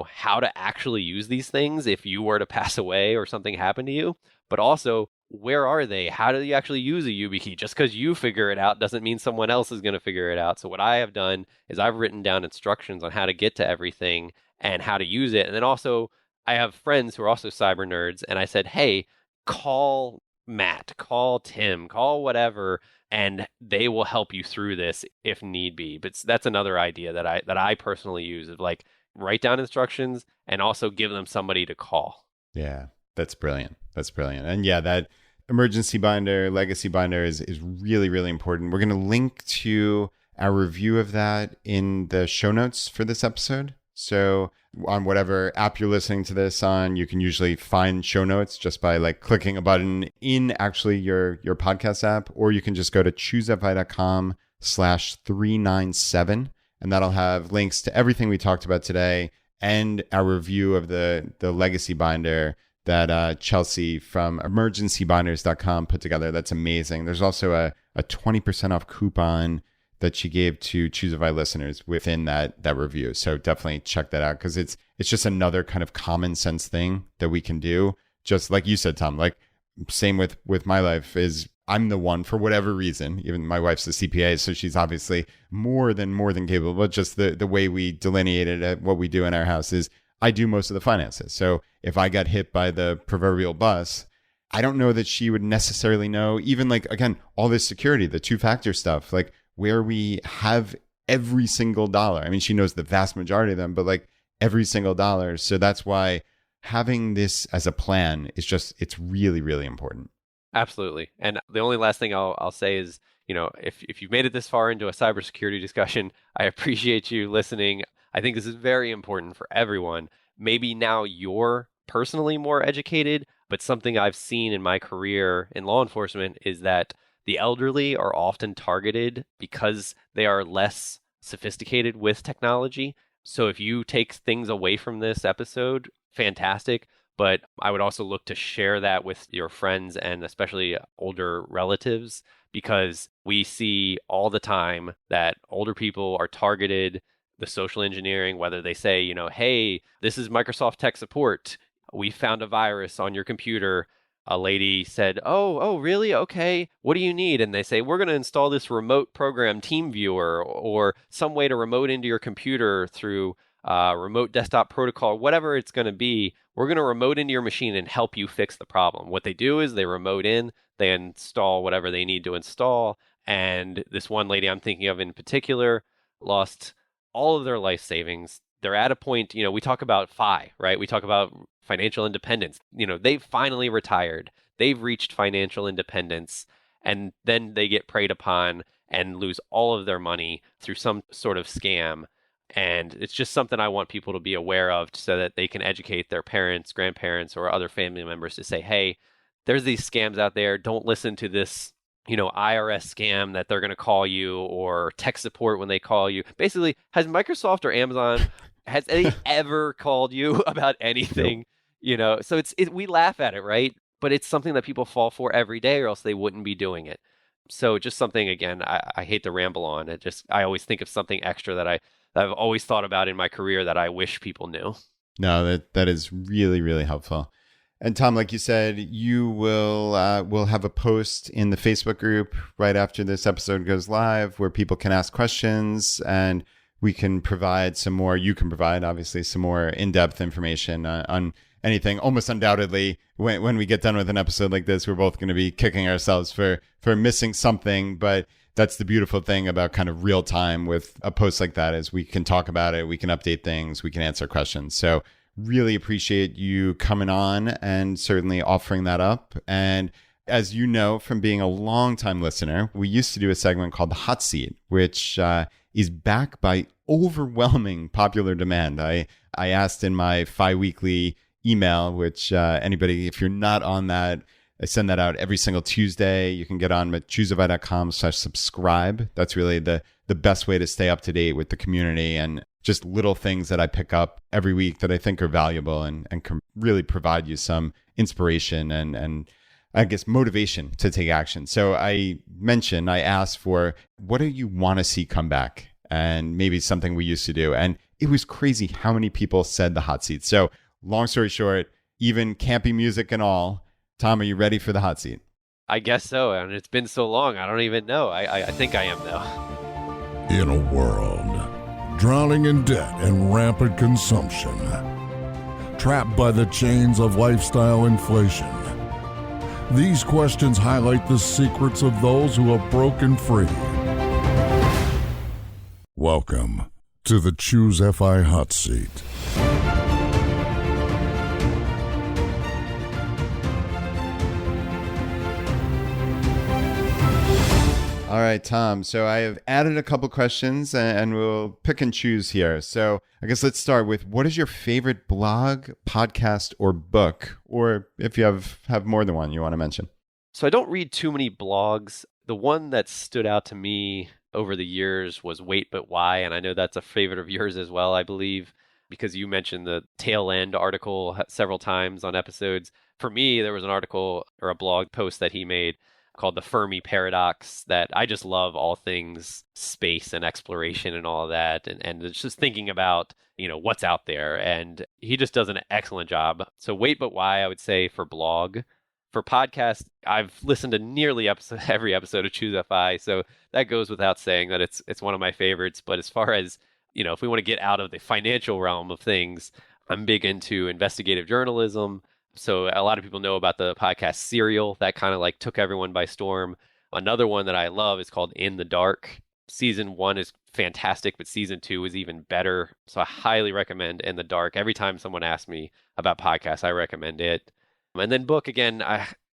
how to actually use these things if you were to pass away or something happened to you, but also where are they? How do you actually use a YubiKey? Just because you figure it out doesn't mean someone else is going to figure it out. So what I have done is I've written down instructions on how to get to everything and how to use it. And then also I have friends who are also cyber nerds. And I said, hey, call Matt, call Tim, call whatever, and they will help you through this if need be. But that's another idea that I personally use of like write down instructions and also give them somebody to call. Yeah, that's brilliant. That's brilliant. And yeah, that emergency binder, legacy binder is really, really important. We're going to link to our review of that in the show notes for this episode. So on whatever app you're listening to this on, you can usually find show notes just by like clicking a button in actually your podcast app, or you can just go to choosefi.com/397, and that'll have links to everything we talked about today and our review of the legacy binder that Chelsea from emergencybinders.com put together. That's amazing. There's also a 20% off coupon that she gave to Choose a Vi listeners within that review. So definitely check that out, because it's just another kind of common sense thing that we can do. Just like you said, Tom, like same with my life is I'm the one, for whatever reason, even my wife's a CPA, so she's obviously more than capable, but just the way we delineated at what we do in our house is I do most of the finances. So if I got hit by the proverbial bus, I don't know that she would necessarily know, even like, again, all this security, the two-factor stuff, like where we have every single dollar. I mean, she knows the vast majority of them, but like every single dollar. So that's why having this as a plan is just, it's really, really important. Absolutely. And the only last thing I'll say is, if you've made it this far into a cybersecurity discussion, I appreciate you listening. I think this is very important for everyone. Maybe now you're personally more educated, but something I've seen in my career in law enforcement is that the elderly are often targeted because they are less sophisticated with technology. So if you take things away from this episode, fantastic. But I would also look to share that with your friends and especially older relatives, because we see all the time that older people are targeted, the social engineering, whether they say, hey, this is Microsoft tech support. We found a virus on your computer. A lady said, oh, really? Okay. What do you need? And they say, we're going to install this remote program, TeamViewer, or some way to remote into your computer through remote desktop protocol, whatever it's going to be. We're going to remote into your machine and help you fix the problem. What they do is they remote in, they install whatever they need to install. And this one lady I'm thinking of in particular lost all of their life savings. They're at a point, we talk about FI, right? We talk about financial independence. They've finally retired. They've reached financial independence, and then they get preyed upon and lose all of their money through some sort of scam. And it's just something I want people to be aware of so that they can educate their parents, grandparents, or other family members to say, hey, there's these scams out there. Don't listen to this, IRS scam that they're going to call you, or tech support when they call you. Basically, has Microsoft or Amazon, has they ever called you about anything? Nope. So we laugh at it, right? But it's something that people fall for every day, or else they wouldn't be doing it. So just something, again, I hate to ramble on. I always think of something extra that I've always thought about in my career that I wish people knew. No, that is really, really helpful. And Tom, like you said, you will have a post in the Facebook group right after this episode goes live where people can ask questions, and we can provide some more. You can provide, obviously, some more in-depth information on anything. Almost undoubtedly, when we get done with an episode like this, we're both going to be kicking ourselves for missing something, but that's the beautiful thing about kind of real time with a post like that, is we can talk about it, we can update things, we can answer questions. So really appreciate you coming on and certainly offering that up. And as you know from being a longtime listener, we used to do a segment called the Hot Seat, which is back by overwhelming popular demand. I asked in my Weekly email, which anybody, if you're not on that, I send that out every single Tuesday. You can get on at chooseavi.com/subscribe. That's really the best way to stay up to date with the community and just little things that I pick up every week that I think are valuable and can really provide you some inspiration and I guess motivation to take action. So I asked for, what do you want to see come back? And maybe something we used to do. And it was crazy how many people said the hot seat. So long story short, even campy music and all, Tom, are you ready for the hot seat? I guess so. And it's been so long. I don't even know. I think I am, though. In a world drowning in debt and rampant consumption, trapped by the chains of lifestyle inflation, these questions highlight the secrets of those who have broken free. Welcome to the Choose FI Hot Seat. All right, Tom. So I have added a couple questions and we'll pick and choose here. So I guess let's start with, what is your favorite blog, podcast, or book? Or if you have more than one you want to mention. So I don't read too many blogs. The one that stood out to me over the years was Wait But Why, and I know that's a favorite of yours as well, I believe. because you mentioned the tail end article several times on episodes. For me, there was an article or a blog post that he made called the Fermi Paradox that I just love all things space and exploration and all of that. And it's just thinking about, what's out there. And he just does an excellent job. So Wait But Why, I would say for blog. For podcast, I've listened to nearly every episode of Choose FI. So that goes without saying that it's one of my favorites. But as far as, if we want to get out of the financial realm of things, I'm big into investigative journalism. So a lot of people know about the podcast Serial. That kind of like took everyone by storm. Another one that I love is called In the Dark. Season 1 is fantastic, but season 2 is even better. So I highly recommend In the Dark. Every time someone asks me about podcasts, I recommend it. And then book, again,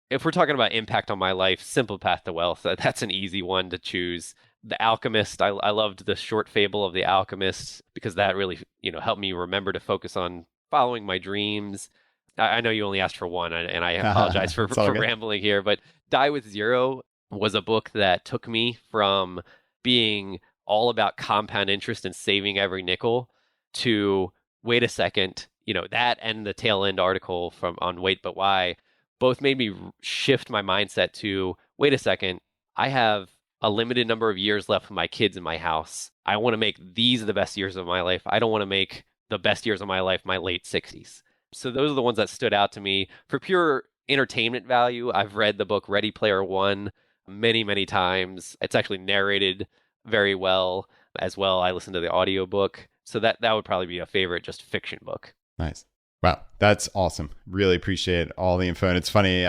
if we're talking about impact on my life, Simple Path to Wealth, that's an easy one to choose. The Alchemist, I loved the short fable of The Alchemist because that really, helped me remember to focus on following my dreams. I know you only asked for one, and I apologize for rambling here, but Die with Zero was a book that took me from being all about compound interest and saving every nickel to, wait a second, that and the tail end article on Wait But Why both made me shift my mindset to, wait a second, I have a limited number of years left with my kids in my house. I want to make these the best years of my life. I don't want to make the best years of my life my late 60s. So those are the ones that stood out to me. For pure entertainment value, I've read the book Ready Player One many, many times. It's actually narrated very well as well. I listened to the audiobook. So that would probably be a favorite just fiction book. Nice. Wow, that's awesome. Really appreciate all the info. And it's funny,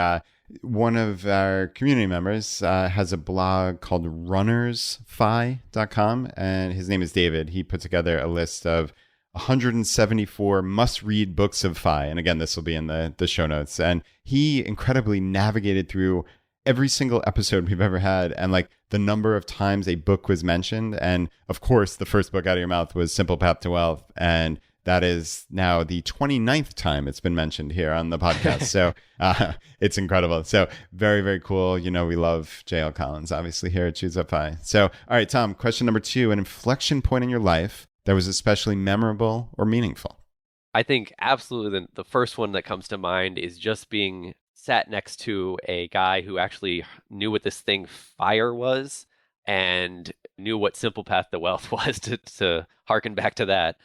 one of our community members has a blog called runnersfi.com, and his name is David. He put together a list of 174 must-read books of FI. And again, this will be in the show notes. And he incredibly navigated through every single episode we've ever had and like the number of times a book was mentioned. And of course, the first book out of your mouth was Simple Path to Wealth. And that is now the 29th time it's been mentioned here on the podcast. So it's incredible. So very, very cool. We love J.L. Collins, obviously, here at Choose FI. So, all right, Tom, question number 2, an inflection point in your life that was especially memorable or meaningful? I think absolutely the first one that comes to mind is just being sat next to a guy who actually knew what this thing FIRE was and knew what Simple Path to Wealth was, to harken back to that.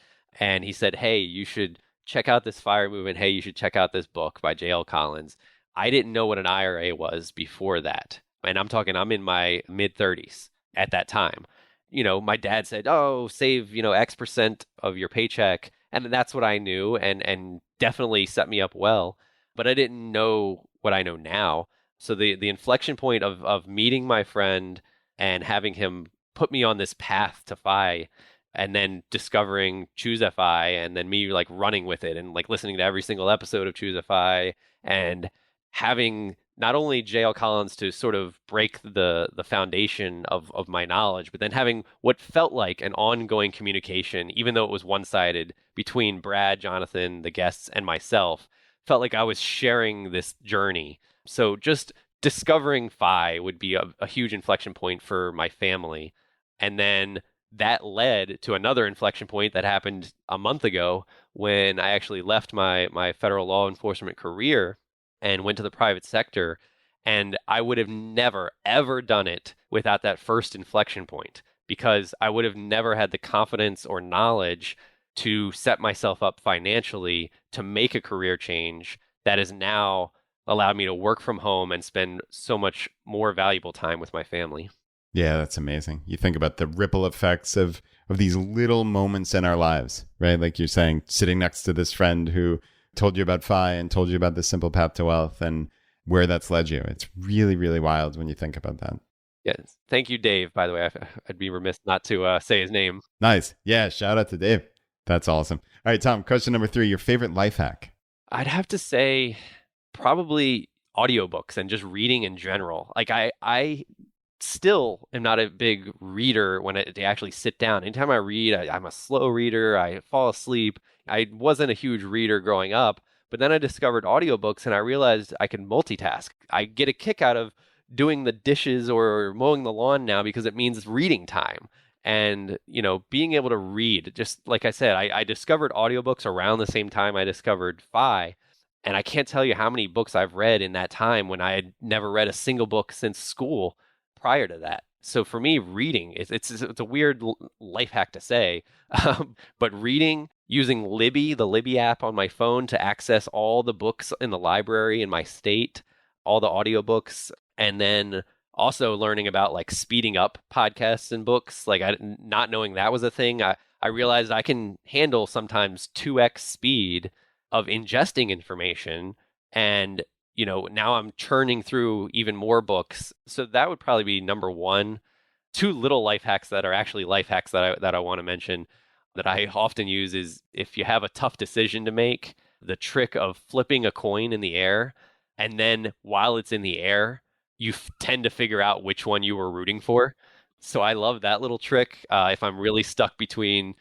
And he said, hey, you should check out this FIRE movement. Hey, you should check out this book by J.L. Collins. I didn't know what an IRA was before that. And I'm in my mid-30s at that time. My dad said, oh, save, X% of your paycheck. And that's what I knew and definitely set me up well. But I didn't know what I know now. So the inflection point of meeting my friend and having him put me on this path to FI and then discovering Choose FI and then me like running with it and like listening to every single episode of Choose FI and having not only J.L. Collins to sort of break the foundation of my knowledge, but then having what felt like an ongoing communication, even though it was one-sided, between Brad, Jonathan, the guests, and myself, felt like I was sharing this journey. So just discovering FI would be a huge inflection point for my family. And then that led to another inflection point that happened a month ago when I actually left my federal law enforcement career and went to the private sector. And I would have never, ever done it without that first inflection point, because I would have never had the confidence or knowledge to set myself up financially to make a career change that has now allowed me to work from home and spend so much more valuable time with my family. Yeah, that's amazing. You think about the ripple effects of these little moments in our lives, right? Like you're saying, sitting next to this friend who told you about FI and told you about the Simple Path to Wealth and where that's led you. It's really, really wild when you think about that. Yes. Thank you, Dave, by the way. I'd be remiss not to say his name. Nice. Yeah, shout out to Dave. That's awesome. All right, Tom, question number 3, your favorite life hack? I'd have to say probably audiobooks and just reading in general. Like I still am not a big reader when I actually sit down. Anytime I read, I'm a slow reader. I fall asleep. I wasn't a huge reader growing up, but then I discovered audiobooks and I realized I can multitask. I get a kick out of doing the dishes or mowing the lawn now because it means reading time. And, being able to read, just like I said, I discovered audiobooks around the same time I discovered Phi. And I can't tell you how many books I've read in that time when I had never read a single book since school prior to that. So for me, reading, it's a weird life hack to say, but reading, using Libby, the Libby app on my phone to access all the books in the library in my state, all the audiobooks, and then also learning about like speeding up podcasts and books, like not knowing that was a thing. I realized I can handle sometimes 2x speed of ingesting information, and now I'm churning through even more books. So that would probably be number one. Two little life hacks that are actually life hacks that I want to mention that I often use is if you have a tough decision to make, the trick of flipping a coin in the air, and then while it's in the air, you tend to figure out which one you were rooting for. So I love that little trick. If I'm really stuck between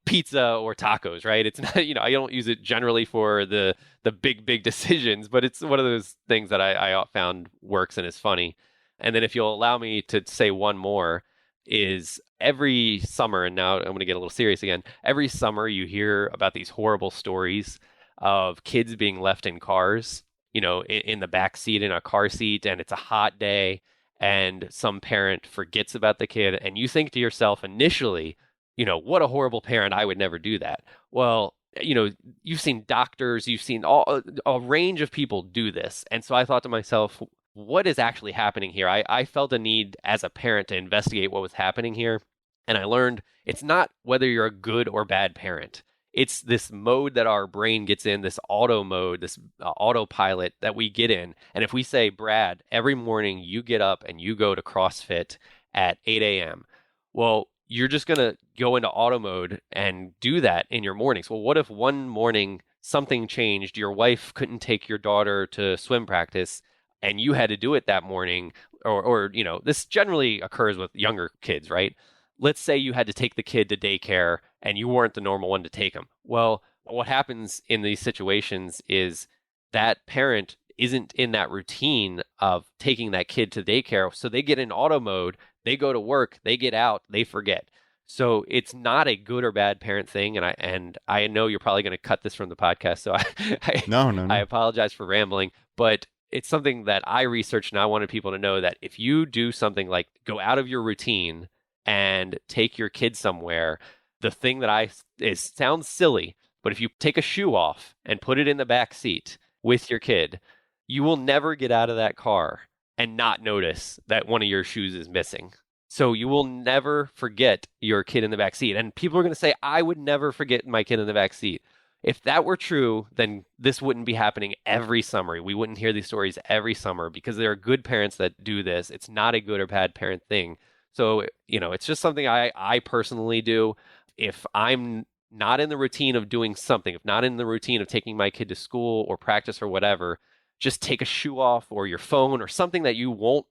pizza or tacos, right? It's not, I don't use it generally for the big decisions, but it's one of those things that I found works and is funny. And then if you'll allow me to say one more, is every summer, and now I'm going to get a little serious again, every summer you hear about these horrible stories of kids being left in cars, in the back seat in a car seat, and it's a hot day, and some parent forgets about the kid, and you think to yourself initially, what a horrible parent, I would never do that. Well, you've seen doctors, you've seen a range of people do this. And so I thought to myself, what is actually happening here? I felt a need as a parent to investigate what was happening here. And I learned it's not whether you're a good or bad parent. It's this mode that our brain gets in, this auto mode, this autopilot that we get in. And if we say, Brad, every morning you get up and you go to CrossFit at 8 a.m., well, you're just going to go into auto mode and do that in your mornings. Well, what if one morning something changed, your wife couldn't take your daughter to swim practice, and you had to do it that morning, or this generally occurs with younger kids, right? Let's say you had to take the kid to daycare and you weren't the normal one to take them. Well, what happens in these situations is that parent isn't in that routine of taking that kid to daycare. So they get in auto mode, they go to work, they get out, they forget. So it's not a good or bad parent thing. And I know you're probably going to cut this from the podcast. So No. I apologize for rambling, but it's something that I researched, and I wanted people to know that if you do something like go out of your routine and take your kid somewhere, the thing that sounds silly, but if you take a shoe off and put it in the back seat with your kid, you will never get out of that car and not notice that one of your shoes is missing. So you will never forget your kid in the back seat. And people are going to say, I would never forget my kid in the back seat. If that were true, then this wouldn't be happening every summer. We wouldn't hear these stories every summer because there are good parents that do this. It's not a good or bad parent thing. So, it's just something I personally do. If I'm not in the routine of doing something, if not in the routine of taking my kid to school or practice or whatever, just take a shoe off or your phone or something that you will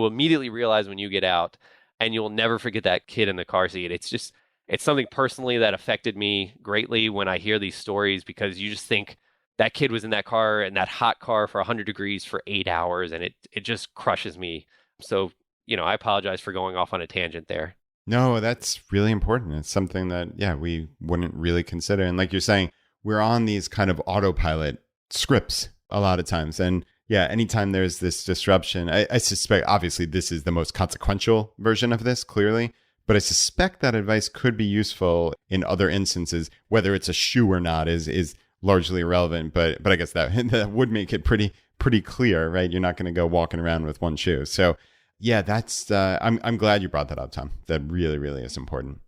immediately realize when you get out, and you'll never forget that kid in the car seat. It's something personally that affected me greatly when I hear these stories, because you just think that kid was in that car, in that hot car for 100 degrees for 8 hours, and it just crushes me. So, I apologize for going off on a tangent there. No, that's really important. It's something that, we wouldn't really consider. And like you're saying, we're on these kind of autopilot scripts a lot of times. And anytime there's this disruption, I suspect, obviously, this is the most consequential version of this, clearly. But I suspect that advice could be useful in other instances. Whether it's a shoe or not is largely irrelevant. But I guess that would make it pretty clear, right? You're not going to go walking around with one shoe. So that's I'm glad you brought that up, Tom. That really, really is important.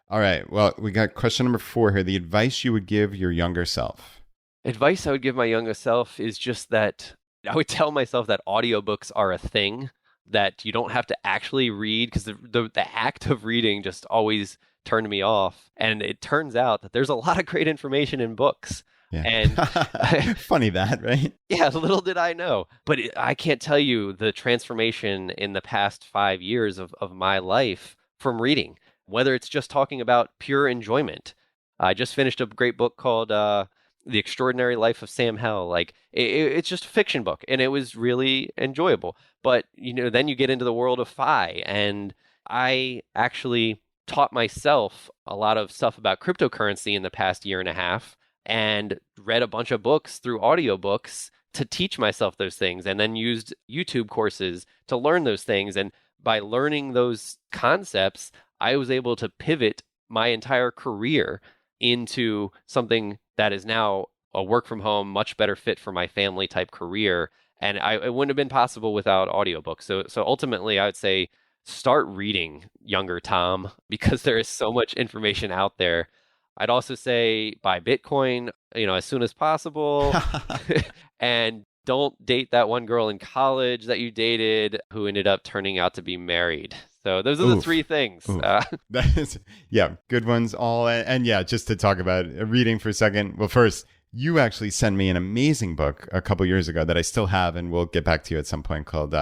All right. Well, we got question number 4 here. The advice you would give your younger self. Advice I would give my younger self is just that I would tell myself that audiobooks are a thing that you don't have to actually read, because the act of reading just always turned me off. And it turns out that there's a lot of great information in books. Yeah. And funny that, right? Yeah, little did I know. But I can't tell you the transformation in the past 5 years of my life from reading, whether it's just talking about pure enjoyment. I just finished a great book called The Extraordinary Life of Sam Hell. Like it's just a fiction book, and it was really enjoyable. But then you get into the world of Phi, and I actually taught myself a lot of stuff about cryptocurrency in the past year and a half and read a bunch of books through audiobooks to teach myself those things, and then used YouTube courses to learn those things. And by learning those concepts, I was able to pivot my entire career into something that is now a work from home, much better fit for my family type career. And it wouldn't have been possible without audiobooks. So ultimately, I would say start reading, younger Tom, because there is so much information out there. I'd also say buy Bitcoin, as soon as possible, and don't date that one girl in college that you dated who ended up turning out to be married. So those are the three things. That is, yeah, good ones all. And yeah, just to talk about reading for a second. Well, first, you actually sent me an amazing book a couple years ago that I still have, and we'll get back to you at some point, called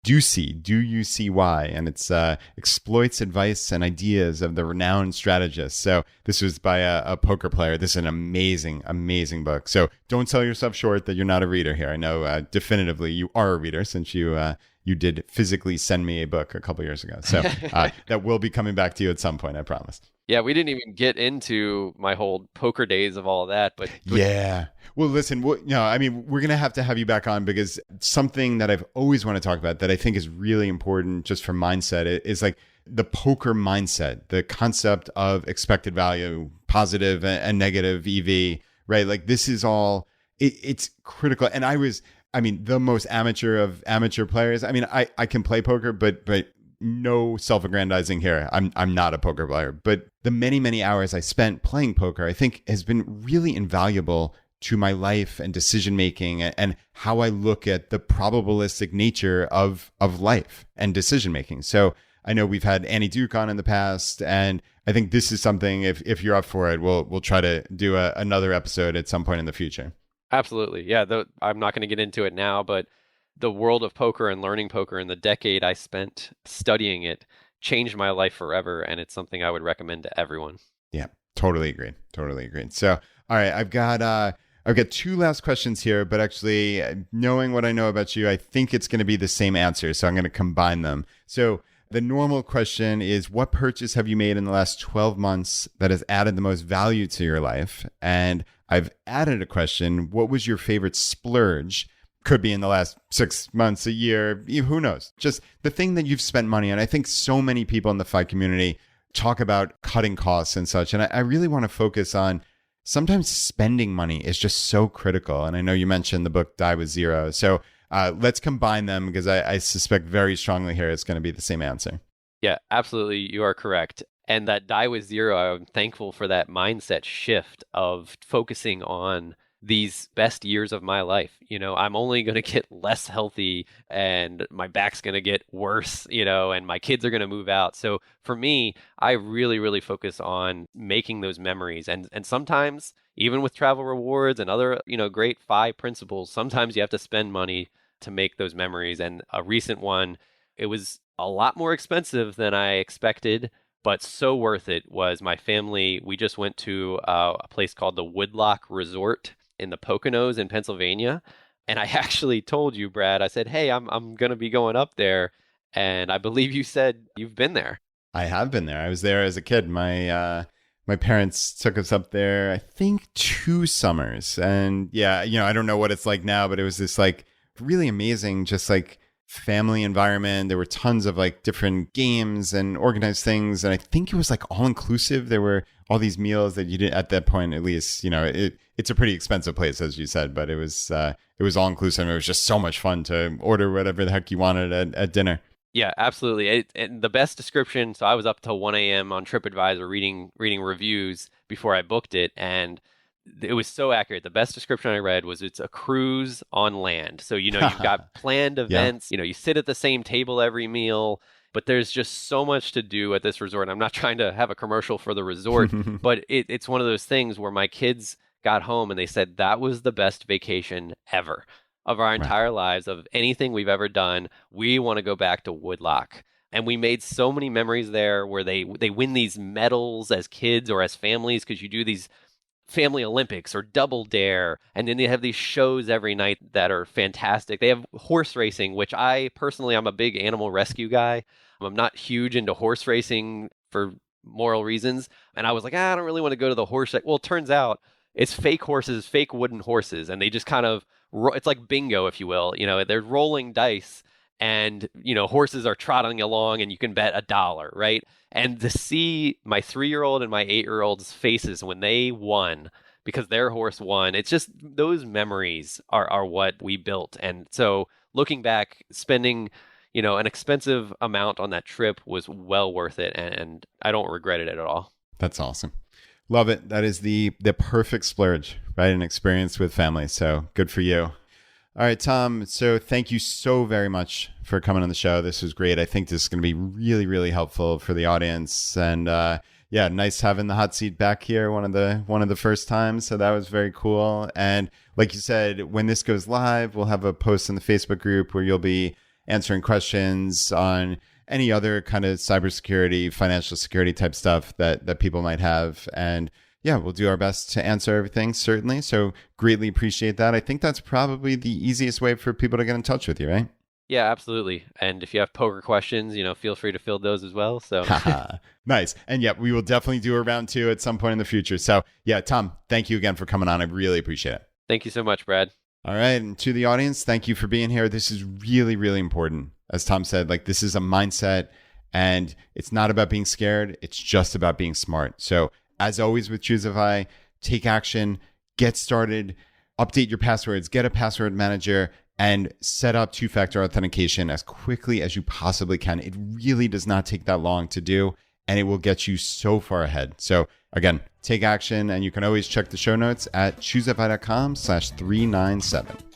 Ducey, D-U-C-Y, and it's exploits, advice, and ideas of the renowned strategists. So this was by a poker player. This is an amazing, amazing book. So don't sell yourself short that you're not a reader here. I know definitively you are a reader, since you did physically send me a book a couple years ago. So that will be coming back to you at some point, I promise. Yeah, we didn't even get into my whole poker days of all that, but yeah. Well, listen, we're going to have you back on, because something that I've always want to talk about that I think is really important just for mindset is like the poker mindset, the concept of expected value, positive and negative EV, right? Like this is all, it's critical. And the most amateur of amateur players. I can play poker, but no self-aggrandizing here. I'm not a poker player, but the many, many hours I spent playing poker, I think has been really invaluable to my life and decision-making and how I look at the probabilistic nature of life and decision-making. So I know we've had Annie Duke on in the past, and I think this is something, if you're up for it, we'll try to do another episode at some point in the future. Absolutely. Yeah, I'm not going to get into it now, but the world of poker and learning poker in the decade I spent studying it changed my life forever, and it's something I would recommend to everyone. Yeah, totally agreed. So, all right, I've got two last questions here, but actually, knowing what I know about you, I think it's going to be the same answer, so I'm going to combine them. So the normal question is, what purchase have you made in the last 12 months that has added the most value to your life? And I've added a question, what was your favorite splurge? Could be in the last 6 months, a year, who knows? Just the thing that you've spent money on. I think so many people in the FI community talk about cutting costs and such. And I really want to focus on sometimes spending money is just so critical. And I know you mentioned the book Die with Zero. So let's combine them, because I suspect very strongly here it's going to be the same answer. Yeah, absolutely. You are correct. And that Die with Zero, I'm thankful for that mindset shift of focusing on these best years of my life. I'm only going to get less healthy, and my back's going to get worse, and my kids are going to move out. So for me, I really, really focus on making those memories. And sometimes, even with travel rewards and other, great FI principles, sometimes you have to spend money to make those memories. And a recent one, it was a lot more expensive than I expected, but so worth it, was my family. We just went to a place called the Woodloch Resort in the Poconos in Pennsylvania. And I actually told you, Brad, I said, hey, I'm going to be going up there. And I believe you said you've been there. I have been there. I was there as a kid. My parents took us up there, I think 2 summers. And yeah, I don't know what it's like now, but it was this like really amazing, just like family environment. There were tons of like different games and organized things. And I think it was like all inclusive. There were all these meals that you did at that point, at least, it's a pretty expensive place, as you said, but it was all inclusive. It was just so much fun to order whatever the heck you wanted at dinner. Yeah, absolutely. And the best description, so I was up till 1 a.m. on TripAdvisor reading reviews before I booked it, and it was so accurate. The best description I read was it's a cruise on land. So, you've got planned events, you sit at the same table every meal, but there's just so much to do at this resort. And I'm not trying to have a commercial for the resort, but it's one of those things where my kids got home and they said that was the best vacation ever of our entire lives, of anything we've ever done. We want to go back to Woodloch. And we made so many memories there where they win these medals as kids or as families, because you do these Family Olympics or Double Dare. And then they have these shows every night that are fantastic. They have horse racing, which I'm a big animal rescue guy. I'm not huge into horse racing for moral reasons. And I was like, I don't really want to go to the horse. Well, it turns out it's fake horses, fake wooden horses. And they just kind of, it's like bingo, if you will. They're rolling dice and, horses are trotting along and you can bet $1, right? And to see my 3-year-old and my 8-year-old's faces when they won because their horse won, it's just those memories are what we built. And so looking back, spending an expensive amount on that trip was well worth it, and I don't regret it at all. That's awesome. Love it. That is the perfect splurge, right? An experience with family. So good for you. All right, Tom. So thank you so very much for coming on the show. This was great. I think this is going to be really, really helpful for the audience. And yeah, nice having the hot seat back here. One of the first times. So that was very cool. And like you said, when this goes live, we'll have a post in the Facebook group where you'll be answering questions on any other kind of cybersecurity, financial security type stuff that people might have. And yeah, we'll do our best to answer everything, certainly. So greatly appreciate that. I think that's probably the easiest way for people to get in touch with you, right? Yeah, absolutely. And if you have poker questions, feel free to field those as well. So nice. And yeah, we will definitely do a round 2 at some point in the future. So yeah, Tom, thank you again for coming on. I really appreciate it. Thank you so much, Brad. All right. And to the audience, thank you for being here. This is really, really important. As Tom said, this is a mindset and it's not about being scared. It's just about being smart. So as always with Choosify, take action, get started, update your passwords, get a password manager, and set up 2-factor authentication as quickly as you possibly can. It really does not take that long to do, and it will get you so far ahead. So again, take action, and you can always check the show notes at choosify.com/397.